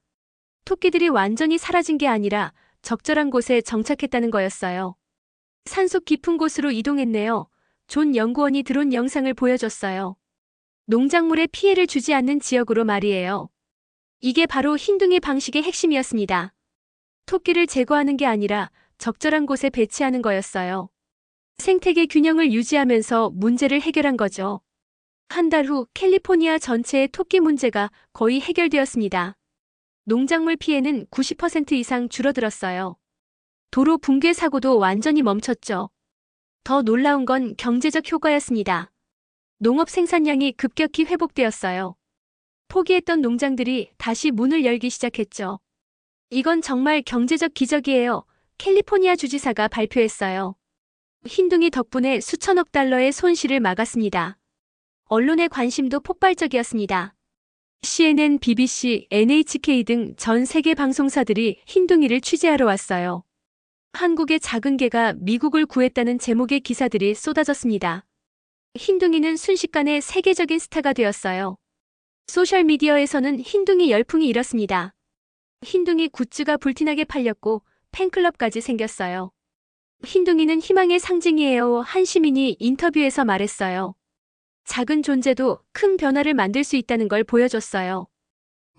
토끼들이 완전히 사라진 게 아니라 적절한 곳에 정착했다는 거였어요. 산속 깊은 곳으로 이동했네요. 존 연구원이 드론 영상을 보여줬어요. 농작물에 피해를 주지 않는 지역으로 말이에요. 이게 바로 흰둥이 방식의 핵심이었습니다. 토끼를 제거하는 게 아니라 적절한 곳에 배치하는 거였어요. 생태계 균형을 유지하면서 문제를 해결한 거죠. 한 달 후 캘리포니아 전체의 토끼 문제가 거의 해결되었습니다. 농작물 피해는 90% 이상 줄어들었어요. 도로 붕괴 사고도 완전히 멈췄죠. 더 놀라운 건 경제적 효과였습니다. 농업 생산량이 급격히 회복되었어요. 포기했던 농장들이 다시 문을 열기 시작했죠. 이건 정말 경제적 기적이에요. 캘리포니아 주지사가 발표했어요. 흰둥이 덕분에 수천억 달러의 손실을 막았습니다. 언론의 관심도 폭발적이었습니다. CNN, BBC, NHK 등 전 세계 방송사들이 흰둥이를 취재하러 왔어요. 한국의 작은 개가 미국을 구했다는 제목의 기사들이 쏟아졌습니다. 흰둥이는 순식간에 세계적인 스타가 되었어요. 소셜미디어에서는 흰둥이 열풍이 일었습니다. 흰둥이 굿즈가 불티나게 팔렸고 팬클럽까지 생겼어요. 흰둥이는 희망의 상징이에요. 한 시민이 인터뷰에서 말했어요. 작은 존재도 큰 변화를 만들 수 있다는 걸 보여줬어요.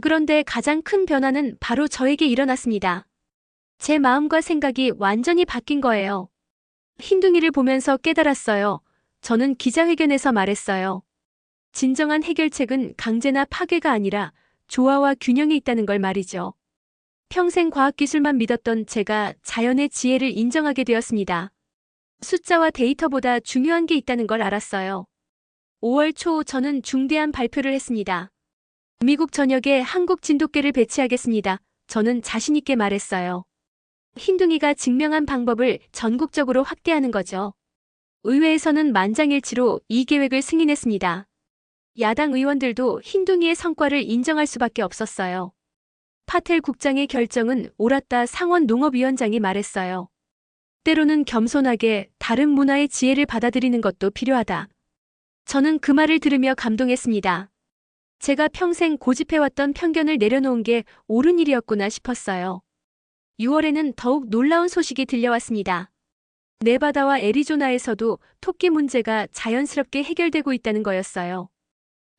그런데 가장 큰 변화는 바로 저에게 일어났습니다. 제 마음과 생각이 완전히 바뀐 거예요. 흰둥이를 보면서 깨달았어요. 저는 기자회견에서 말했어요. 진정한 해결책은 강제나 파괴가 아니라 조화와 균형이 있다는 걸 말이죠. 평생 과학기술만 믿었던 제가 자연의 지혜를 인정하게 되었습니다. 숫자와 데이터보다 중요한 게 있다는 걸 알았어요. 5월 초 저는 중대한 발표를 했습니다. 미국 전역에 한국 진돗개를 배치하겠습니다. 저는 자신있게 말했어요. 흰둥이가 증명한 방법을 전국적으로 확대하는 거죠. 의회에서는 만장일치로 이 계획을 승인했습니다. 야당 의원들도 흰둥이의 성과를 인정할 수밖에 없었어요. 파텔 국장의 결정은 옳았다. 상원 농업위원장이 말했어요. 때로는 겸손하게 다른 문화의 지혜를 받아들이는 것도 필요하다. 저는 그 말을 들으며 감동했습니다. 제가 평생 고집해왔던 편견을 내려놓은 게 옳은 일이었구나 싶었어요. 6월에는 더욱 놀라운 소식이 들려왔습니다. 네바다와 애리조나에서도 토끼 문제가 자연스럽게 해결되고 있다는 거였어요.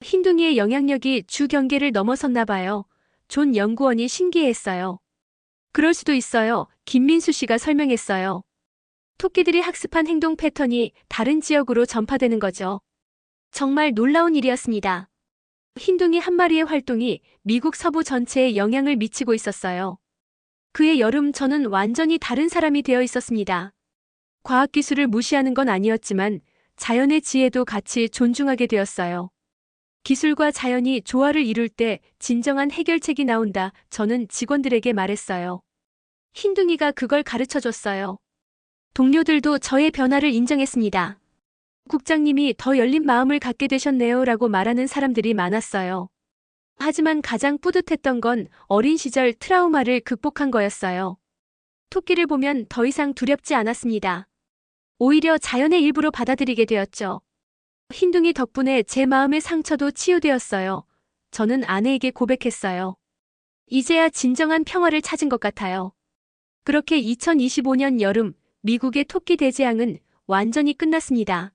흰둥이의 영향력이 주 경계를 넘어섰나 봐요. 존 연구원이 신기해했어요. 그럴 수도 있어요. 김민수 씨가 설명했어요. 토끼들이 학습한 행동 패턴이 다른 지역으로 전파되는 거죠. 정말 놀라운 일이었습니다. 흰둥이 한 마리의 활동이 미국 서부 전체에 영향을 미치고 있었어요. 그해 여름 저는 완전히 다른 사람이 되어 있었습니다. 과학기술을 무시하는 건 아니었지만 자연의 지혜도 같이 존중하게 되었어요. 기술과 자연이 조화를 이룰 때 진정한 해결책이 나온다. 저는 직원들에게 말했어요. 흰둥이가 그걸 가르쳐줬어요. 동료들도 저의 변화를 인정했습니다. 국장님이 더 열린 마음을 갖게 되셨네요 라고 말하는 사람들이 많았어요. 하지만 가장 뿌듯했던 건 어린 시절 트라우마를 극복한 거였어요. 토끼를 보면 더 이상 두렵지 않았습니다. 오히려 자연의 일부로 받아들이게 되었죠. 흰둥이 덕분에 제 마음의 상처도 치유되었어요. 저는 아내에게 고백했어요. 이제야 진정한 평화를 찾은 것 같아요. 그렇게 2025년 여름 미국의 토끼 대재앙은 완전히 끝났습니다.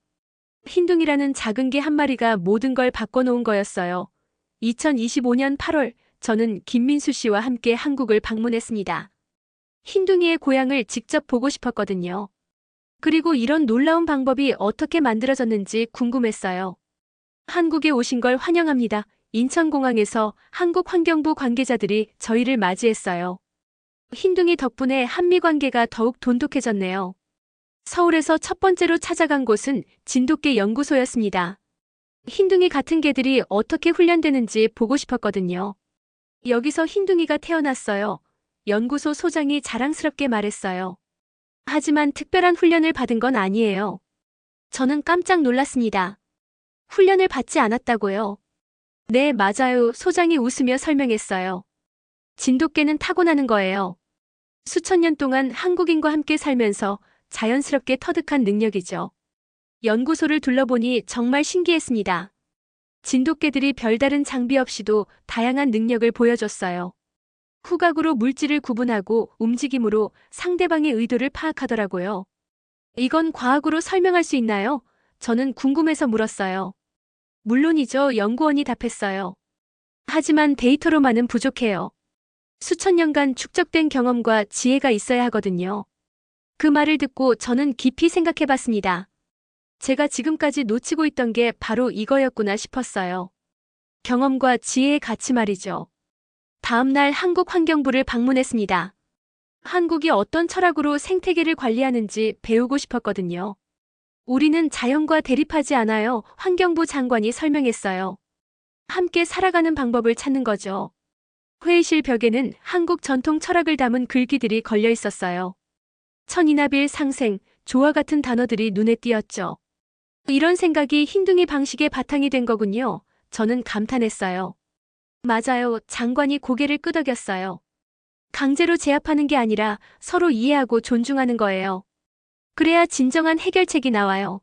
흰둥이라는 작은 개 한 마리가 모든 걸 바꿔놓은 거였어요. 2025년 8월 저는 김민수 씨와 함께 한국을 방문했습니다. 흰둥이의 고향을 직접 보고 싶었거든요. 그리고 이런 놀라운 방법이 어떻게 만들어졌는지 궁금했어요. 한국에 오신 걸 환영합니다. 인천공항에서 한국환경부 관계자들이 저희를 맞이했어요. 흰둥이 덕분에 한미 관계가 더욱 돈독해졌네요. 서울에서 첫 번째로 찾아간 곳은 진돗개 연구소였습니다. 흰둥이 같은 개들이 어떻게 훈련되는지 보고 싶었거든요. 여기서 흰둥이가 태어났어요. 연구소 소장이 자랑스럽게 말했어요. 하지만 특별한 훈련을 받은 건 아니에요. 저는 깜짝 놀랐습니다. 훈련을 받지 않았다고요? 네, 맞아요. 소장이 웃으며 설명했어요. 진돗개는 타고나는 거예요. 수천 년 동안 한국인과 함께 살면서 자연스럽게 터득한 능력이죠. 연구소를 둘러보니 정말 신기했습니다. 진돗개들이 별다른 장비 없이도 다양한 능력을 보여줬어요. 후각으로 물질을 구분하고 움직임으로 상대방의 의도를 파악하더라고요. 이건 과학으로 설명할 수 있나요? 저는 궁금해서 물었어요. 물론이죠. 연구원이 답했어요. 하지만 데이터로만은 부족해요. 수천 년간 축적된 경험과 지혜가 있어야 하거든요. 그 말을 듣고 저는 깊이 생각해 봤습니다. 제가 지금까지 놓치고 있던 게 바로 이거였구나 싶었어요. 경험과 지혜의 가치 말이죠. 다음 날 한국환경부를 방문했습니다. 한국이 어떤 철학으로 생태계를 관리하는지 배우고 싶었거든요. 우리는 자연과 대립하지 않아요. 환경부 장관이 설명했어요. 함께 살아가는 방법을 찾는 거죠. 회의실 벽에는 한국 전통 철학을 담은 글귀들이 걸려 있었어요. 천이나빌 상생, 조화 같은 단어들이 눈에 띄었죠. 이런 생각이 흰둥이 방식의 바탕이 된 거군요. 저는 감탄했어요. 맞아요. 장관이 고개를 끄덕였어요. 강제로 제압하는 게 아니라 서로 이해하고 존중하는 거예요. 그래야 진정한 해결책이 나와요.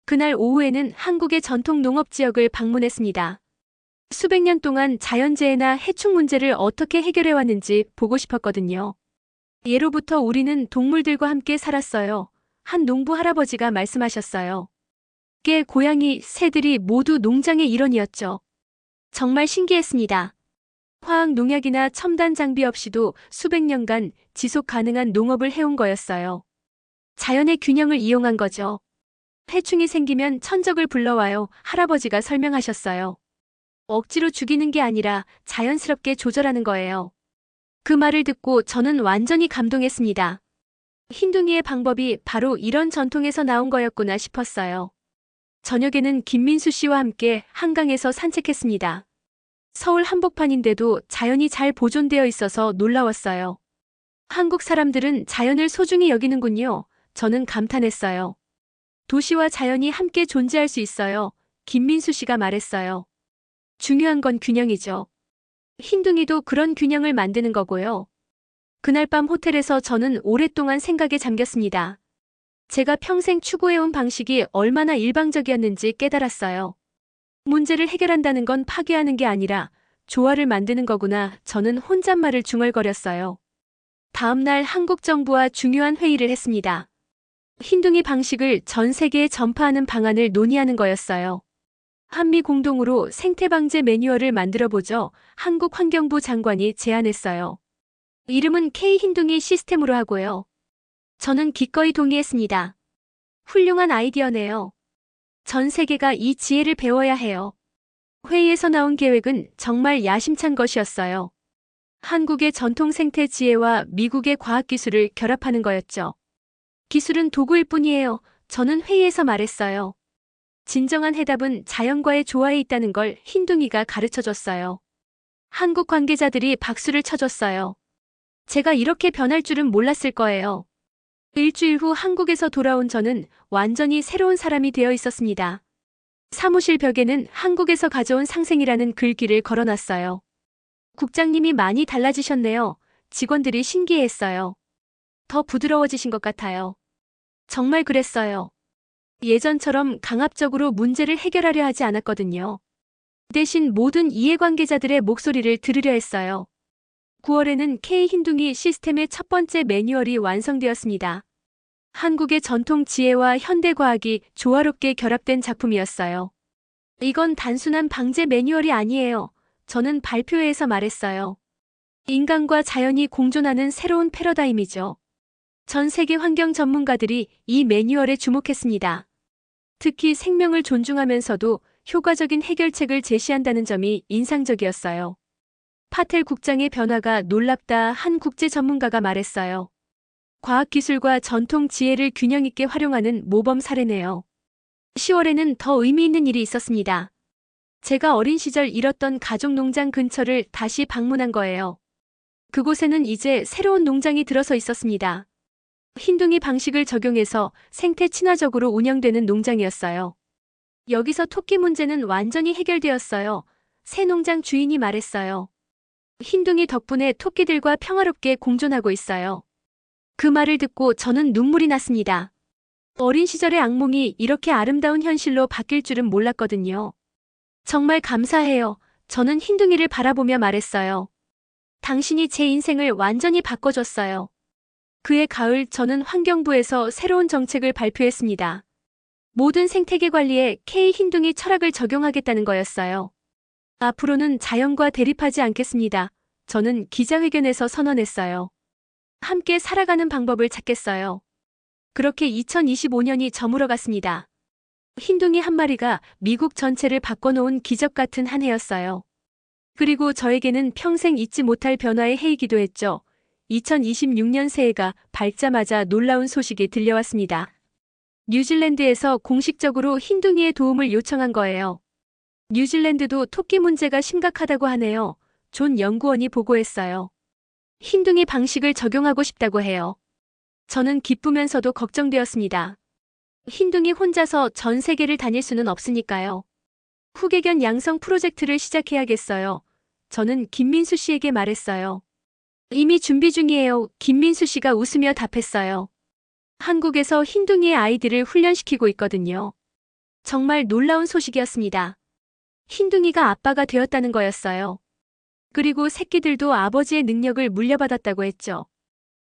그날 오후에는 한국의 전통 농업지역을 방문했습니다. 수백 년 동안 자연재해나 해충 문제를 어떻게 해결해왔는지 보고 싶었거든요. 예로부터 우리는 동물들과 함께 살았어요. 한 농부 할아버지가 말씀하셨어요. 개, 고양이, 새들이 모두 농장의 일원이었죠. 정말 신기했습니다. 화학 농약이나 첨단 장비 없이도 수백 년간 지속 가능한 농업을 해온 거였어요. 자연의 균형을 이용한 거죠. 해충이 생기면 천적을 불러와요. 할아버지가 설명하셨어요. 억지로 죽이는 게 아니라 자연스럽게 조절하는 거예요. 그 말을 듣고 저는 완전히 감동했습니다. 흰둥이의 방법이 바로 이런 전통에서 나온 거였구나 싶었어요. 저녁에는 김민수 씨와 함께 한강에서 산책했습니다. 서울 한복판인데도 자연이 잘 보존되어 있어서 놀라웠어요. 한국 사람들은 자연을 소중히 여기는군요. 저는 감탄했어요. 도시와 자연이 함께 존재할 수 있어요. 김민수 씨가 말했어요. 중요한 건 균형이죠. 흰둥이도 그런 균형을 만드는 거고요. 그날 밤 호텔에서 저는 오랫동안 생각에 잠겼습니다. 제가 평생 추구해온 방식이 얼마나 일방적이었는지 깨달았어요. 문제를 해결한다는 건 파괴하는 게 아니라 조화를 만드는 거구나. 저는 혼잣말을 중얼거렸어요. 다음 날 한국 정부와 중요한 회의를 했습니다. 흰둥이 방식을 전 세계에 전파하는 방안을 논의하는 거였어요. 한미 공동으로 생태방제 매뉴얼을 만들어보죠. 한국환경부 장관이 제안했어요. 이름은 K-흰둥이 시스템으로 하고요. 저는 기꺼이 동의했습니다. 훌륭한 아이디어네요. 전 세계가 이 지혜를 배워야 해요. 회의에서 나온 계획은 정말 야심찬 것이었어요. 한국의 전통 생태 지혜와 미국의 과학기술을 결합하는 거였죠. 기술은 도구일 뿐이에요. 저는 회의에서 말했어요. 진정한 해답은 자연과의 조화에 있다는 걸 흰둥이가 가르쳐줬어요. 한국 관계자들이 박수를 쳐줬어요. 제가 이렇게 변할 줄은 몰랐을 거예요. 일주일 후 한국에서 돌아온 저는 완전히 새로운 사람이 되어 있었습니다. 사무실 벽에는 한국에서 가져온 상생이라는 글귀를 걸어놨어요. 국장님이 많이 달라지셨네요. 직원들이 신기해했어요. 더 부드러워지신 것 같아요. 정말 그랬어요. 예전처럼 강압적으로 문제를 해결하려 하지 않았거든요. 대신 모든 이해관계자들의 목소리를 들으려 했어요. 9월에는 K-흰둥이 시스템의 첫 번째 매뉴얼이 완성되었습니다. 한국의 전통 지혜와 현대과학이 조화롭게 결합된 작품이었어요. 이건 단순한 방제 매뉴얼이 아니에요. 저는 발표회에서 말했어요. 인간과 자연이 공존하는 새로운 패러다임이죠. 전 세계 환경 전문가들이 이 매뉴얼에 주목했습니다. 특히 생명을 존중하면서도 효과적인 해결책을 제시한다는 점이 인상적이었어요. 파텔 국장의 변화가 놀랍다, 한 국제 전문가가 말했어요. 과학기술과 전통 지혜를 균형 있게 활용하는 모범 사례네요. 10월에는 더 의미 있는 일이 있었습니다. 제가 어린 시절 잃었던 가족 농장 근처를 다시 방문한 거예요. 그곳에는 이제 새로운 농장이 들어서 있었습니다. 흰둥이 방식을 적용해서 생태 친화적으로 운영되는 농장이었어요. 여기서 토끼 문제는 완전히 해결되었어요. 새 농장 주인이 말했어요. 흰둥이 덕분에 토끼들과 평화롭게 공존하고 있어요. 그 말을 듣고 저는 눈물이 났습니다. 어린 시절의 악몽이 이렇게 아름다운 현실로 바뀔 줄은 몰랐거든요. 정말 감사해요. 저는 흰둥이를 바라보며 말했어요. 당신이 제 인생을 완전히 바꿔줬어요. 그해 가을 저는 환경부에서 새로운 정책을 발표했습니다. 모든 생태계 관리에 K 흰둥이 철학을 적용하겠다는 거였어요. 앞으로는 자연과 대립하지 않겠습니다. 저는 기자회견에서 선언했어요. 함께 살아가는 방법을 찾겠어요. 그렇게 2025년이 저물어갔습니다. 흰둥이 한 마리가 미국 전체를 바꿔놓은 기적 같은 한 해였어요. 그리고 저에게는 평생 잊지 못할 변화의 해이기도 했죠. 2026년 새해가 밝자마자 놀라운 소식이 들려왔습니다. 뉴질랜드에서 공식적으로 흰둥이의 도움을 요청한 거예요. 뉴질랜드도 토끼 문제가 심각하다고 하네요. 존 연구원이 보고했어요. 흰둥이 방식을 적용하고 싶다고 해요. 저는 기쁘면서도 걱정되었습니다. 흰둥이 혼자서 전 세계를 다닐 수는 없으니까요. 후계견 양성 프로젝트를 시작해야겠어요. 저는 김민수 씨에게 말했어요. 이미 준비 중이에요. 김민수 씨가 웃으며 답했어요. 한국에서 흰둥이의 아이들을 훈련시키고 있거든요. 정말 놀라운 소식이었습니다. 흰둥이가 아빠가 되었다는 거였어요. 그리고 새끼들도 아버지의 능력을 물려받았다고 했죠.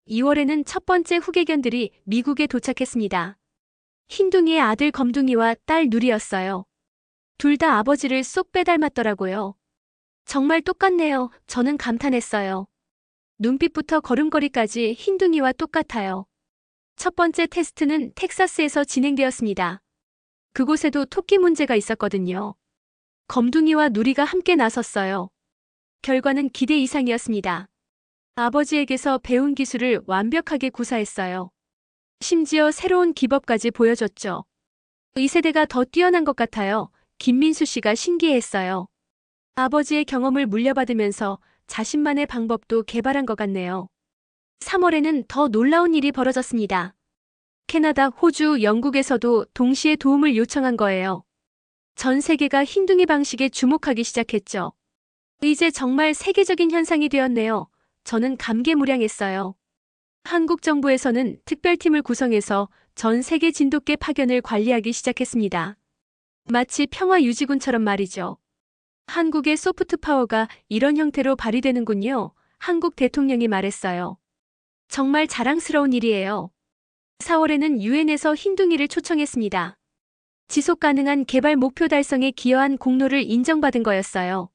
2월에는 첫 번째 후계견들이 미국에 도착했습니다. 흰둥이의 아들 검둥이와 딸 누리였어요. 둘 다 아버지를 쏙 빼닮았더라고요. 정말 똑같네요. 저는 감탄했어요. 눈빛부터 걸음걸이까지 흰둥이와 똑같아요. 첫 번째 테스트는 텍사스에서 진행되었습니다. 그곳에도 토끼 문제가 있었거든요. 검둥이와 누리가 함께 나섰어요. 결과는 기대 이상이었습니다. 아버지에게서 배운 기술을 완벽하게 구사했어요. 심지어 새로운 기법까지 보여줬죠. 이 세대가 더 뛰어난 것 같아요. 김민수 씨가 신기해했어요. 아버지의 경험을 물려받으면서 자신만의 방법도 개발한 것 같네요. 3월에는 더 놀라운 일이 벌어졌습니다. 캐나다, 호주, 영국에서도 동시에 도움을 요청한 거예요. 전 세계가 흰둥이 방식에 주목하기 시작했죠. 이제 정말 세계적인 현상이 되었네요. 저는 감개무량했어요. 한국 정부에서는 특별팀을 구성해서 전 세계 진돗개 파견을 관리하기 시작했습니다. 마치 평화유지군처럼 말이죠. 한국의 소프트 파워가 이런 형태로 발휘되는군요. 한국 대통령이 말했어요. 정말 자랑스러운 일이에요. 4월에는 유엔에서 흰둥이를 초청했습니다. 지속가능한 개발 목표 달성에 기여한 공로를 인정받은 거였어요.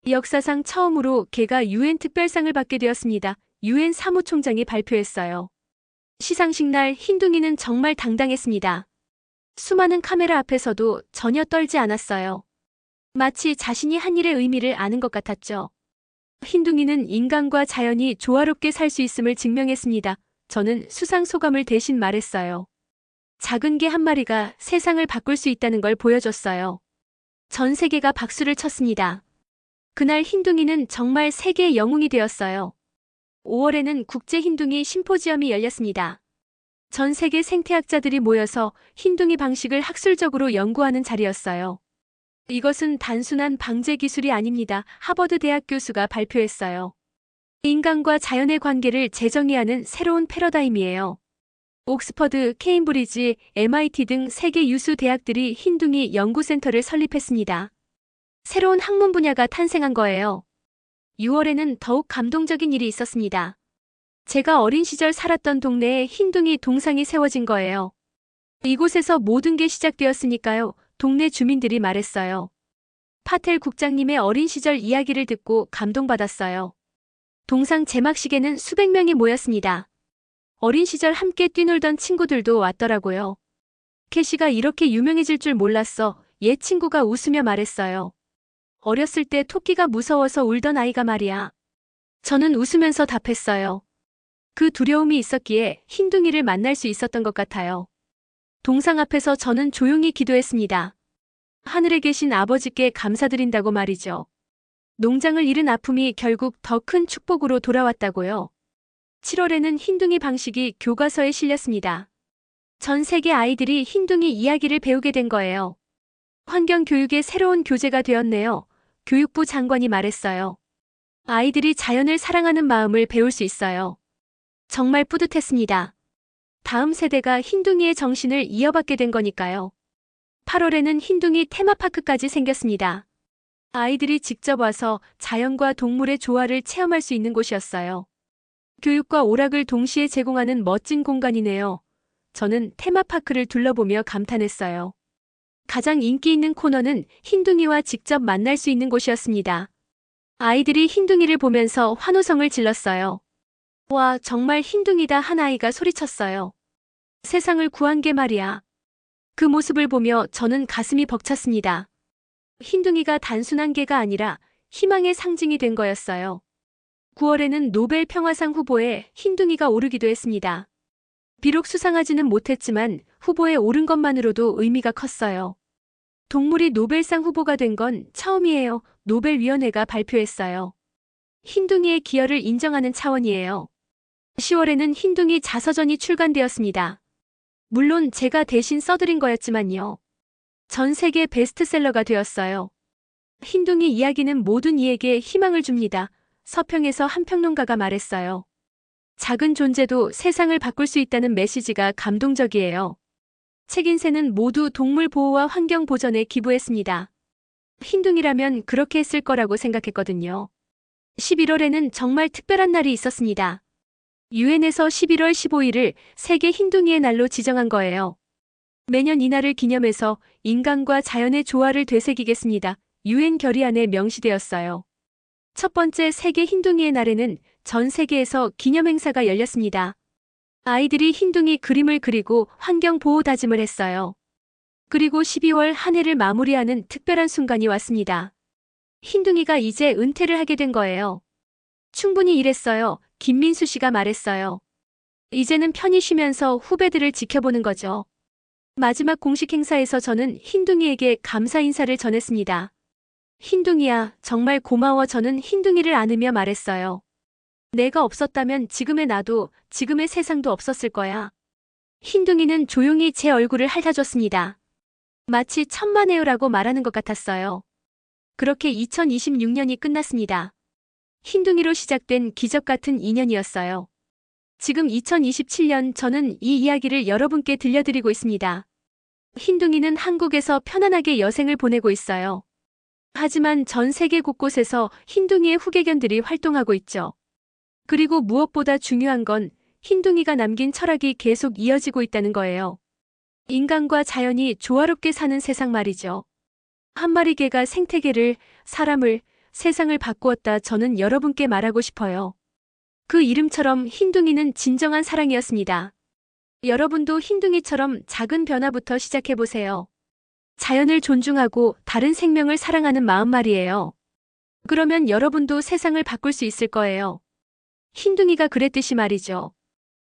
역사상 처음으로 개가 유엔 특별상을 받게 되었습니다. 유엔 사무총장이 발표했어요. 시상식 날 흰둥이는 정말 당당했습니다. 수많은 카메라 앞에서도 전혀 떨지 않았어요. 마치 자신이 한 일의 의미를 아는 것 같았죠. 흰둥이는 인간과 자연이 조화롭게 살 수 있음을 증명했습니다. 저는 수상 소감을 대신 말했어요. 작은 개 한 마리가 세상을 바꿀 수 있다는 걸 보여줬어요. 전 세계가 박수를 쳤습니다. 그날 흰둥이는 정말 세계의 영웅이 되었어요. 5월에는 국제 흰둥이 심포지엄이 열렸습니다. 전 세계 생태학자들이 모여서 흰둥이 방식을 학술적으로 연구하는 자리였어요. 이것은 단순한 방제 기술이 아닙니다. 하버드 대학 교수가 발표했어요. 인간과 자연의 관계를 재정의하는 새로운 패러다임이에요. 옥스퍼드, 케임브리지, MIT 등 세계 유수 대학들이 흰둥이 연구센터를 설립했습니다. 새로운 학문 분야가 탄생한 거예요. 6월에는 더욱 감동적인 일이 있었습니다. 제가 어린 시절 살았던 동네에 흰둥이 동상이 세워진 거예요. 이곳에서 모든 게 시작되었으니까요. 동네 주민들이 말했어요. 파텔 국장님의 어린 시절 이야기를 듣고 감동받았어요. 동상 제막식에는 수백 명이 모였습니다. 어린 시절 함께 뛰놀던 친구들도 왔더라고요. 캐시가 이렇게 유명해질 줄 몰랐어. 옛 친구가 웃으며 말했어요. 어렸을 때 토끼가 무서워서 울던 아이가 말이야. 저는 웃으면서 답했어요. 그 두려움이 있었기에 흰둥이를 만날 수 있었던 것 같아요. 동상 앞에서 저는 조용히 기도했습니다. 하늘에 계신 아버지께 감사드린다고 말이죠. 농장을 잃은 아픔이 결국 더 큰 축복으로 돌아왔다고요. 7월에는 흰둥이 방식이 교과서에 실렸습니다. 전 세계 아이들이 흰둥이 이야기를 배우게 된 거예요. 환경교육의 새로운 교재가 되었네요. 교육부 장관이 말했어요. 아이들이 자연을 사랑하는 마음을 배울 수 있어요. 정말 뿌듯했습니다. 다음 세대가 흰둥이의 정신을 이어받게 된 거니까요. 8월에는 흰둥이 테마파크까지 생겼습니다. 아이들이 직접 와서 자연과 동물의 조화를 체험할 수 있는 곳이었어요. 교육과 오락을 동시에 제공하는 멋진 공간이네요. 저는 테마파크를 둘러보며 감탄했어요. 가장 인기 있는 코너는 흰둥이와 직접 만날 수 있는 곳이었습니다. 아이들이 흰둥이를 보면서 환호성을 질렀어요. 와, 정말 흰둥이다 한 아이가 소리쳤어요. 세상을 구한 게 말이야. 그 모습을 보며 저는 가슴이 벅찼습니다. 흰둥이가 단순한 개가 아니라 희망의 상징이 된 거였어요. 9월에는 노벨 평화상 후보에 흰둥이가 오르기도 했습니다. 비록 수상하지는 못했지만 후보에 오른 것만으로도 의미가 컸어요. 동물이 노벨상 후보가 된 건 처음이에요. 노벨위원회가 발표했어요. 흰둥이의 기여를 인정하는 차원이에요. 10월에는 흰둥이 자서전이 출간되었습니다. 물론 제가 대신 써드린 거였지만요. 전 세계 베스트셀러가 되었어요. 흰둥이 이야기는 모든 이에게 희망을 줍니다. 서평에서 한 평론가가 말했어요. 작은 존재도 세상을 바꿀 수 있다는 메시지가 감동적이에요. 책인새는 모두 동물 보호와 환경 보전에 기부했습니다. 흰둥이라면 그렇게 했을 거라고 생각했거든요. 11월에는 정말 특별한 날이 있었습니다. 유엔에서 11월 15일을 세계 흰둥이의 날로 지정한 거예요. 매년 이날을 기념해서 인간과 자연의 조화를 되새기겠습니다. 유엔 결의안에 명시되었어요. 첫 번째 세계 흰둥이의 날에는 전 세계에서 기념행사가 열렸습니다. 아이들이 흰둥이 그림을 그리고 환경보호 다짐을 했어요. 그리고 12월 한 해를 마무리하는 특별한 순간이 왔습니다. 흰둥이가 이제 은퇴를 하게 된 거예요. 충분히 일했어요. 김민수 씨가 말했어요. 이제는 편히 쉬면서 후배들을 지켜보는 거죠. 마지막 공식 행사에서 저는 흰둥이에게 감사 인사를 전했습니다. 흰둥이야, 정말 고마워. 저는 흰둥이를 안으며 말했어요. 내가 없었다면 지금의 나도, 지금의 세상도 없었을 거야. 흰둥이는 조용히 제 얼굴을 핥아줬습니다. 마치 천만에요라고 말하는 것 같았어요. 그렇게 2026년이 끝났습니다. 흰둥이로 시작된 기적 같은 2년이었어요. 지금 2027년 저는 이 이야기를 여러분께 들려드리고 있습니다. 흰둥이는 한국에서 편안하게 여생을 보내고 있어요. 하지만 전 세계 곳곳에서 흰둥이의 후계견들이 활동하고 있죠. 그리고 무엇보다 중요한 건 흰둥이가 남긴 철학이 계속 이어지고 있다는 거예요. 인간과 자연이 조화롭게 사는 세상 말이죠. 한 마리 개가 생태계를, 사람을, 세상을 바꾸었다. 저는 여러분께 말하고 싶어요. 그 이름처럼 흰둥이는 진정한 사랑이었습니다. 여러분도 흰둥이처럼 작은 변화부터 시작해보세요. 자연을 존중하고 다른 생명을 사랑하는 마음 말이에요. 그러면 여러분도 세상을 바꿀 수 있을 거예요. 흰둥이가 그랬듯이 말이죠.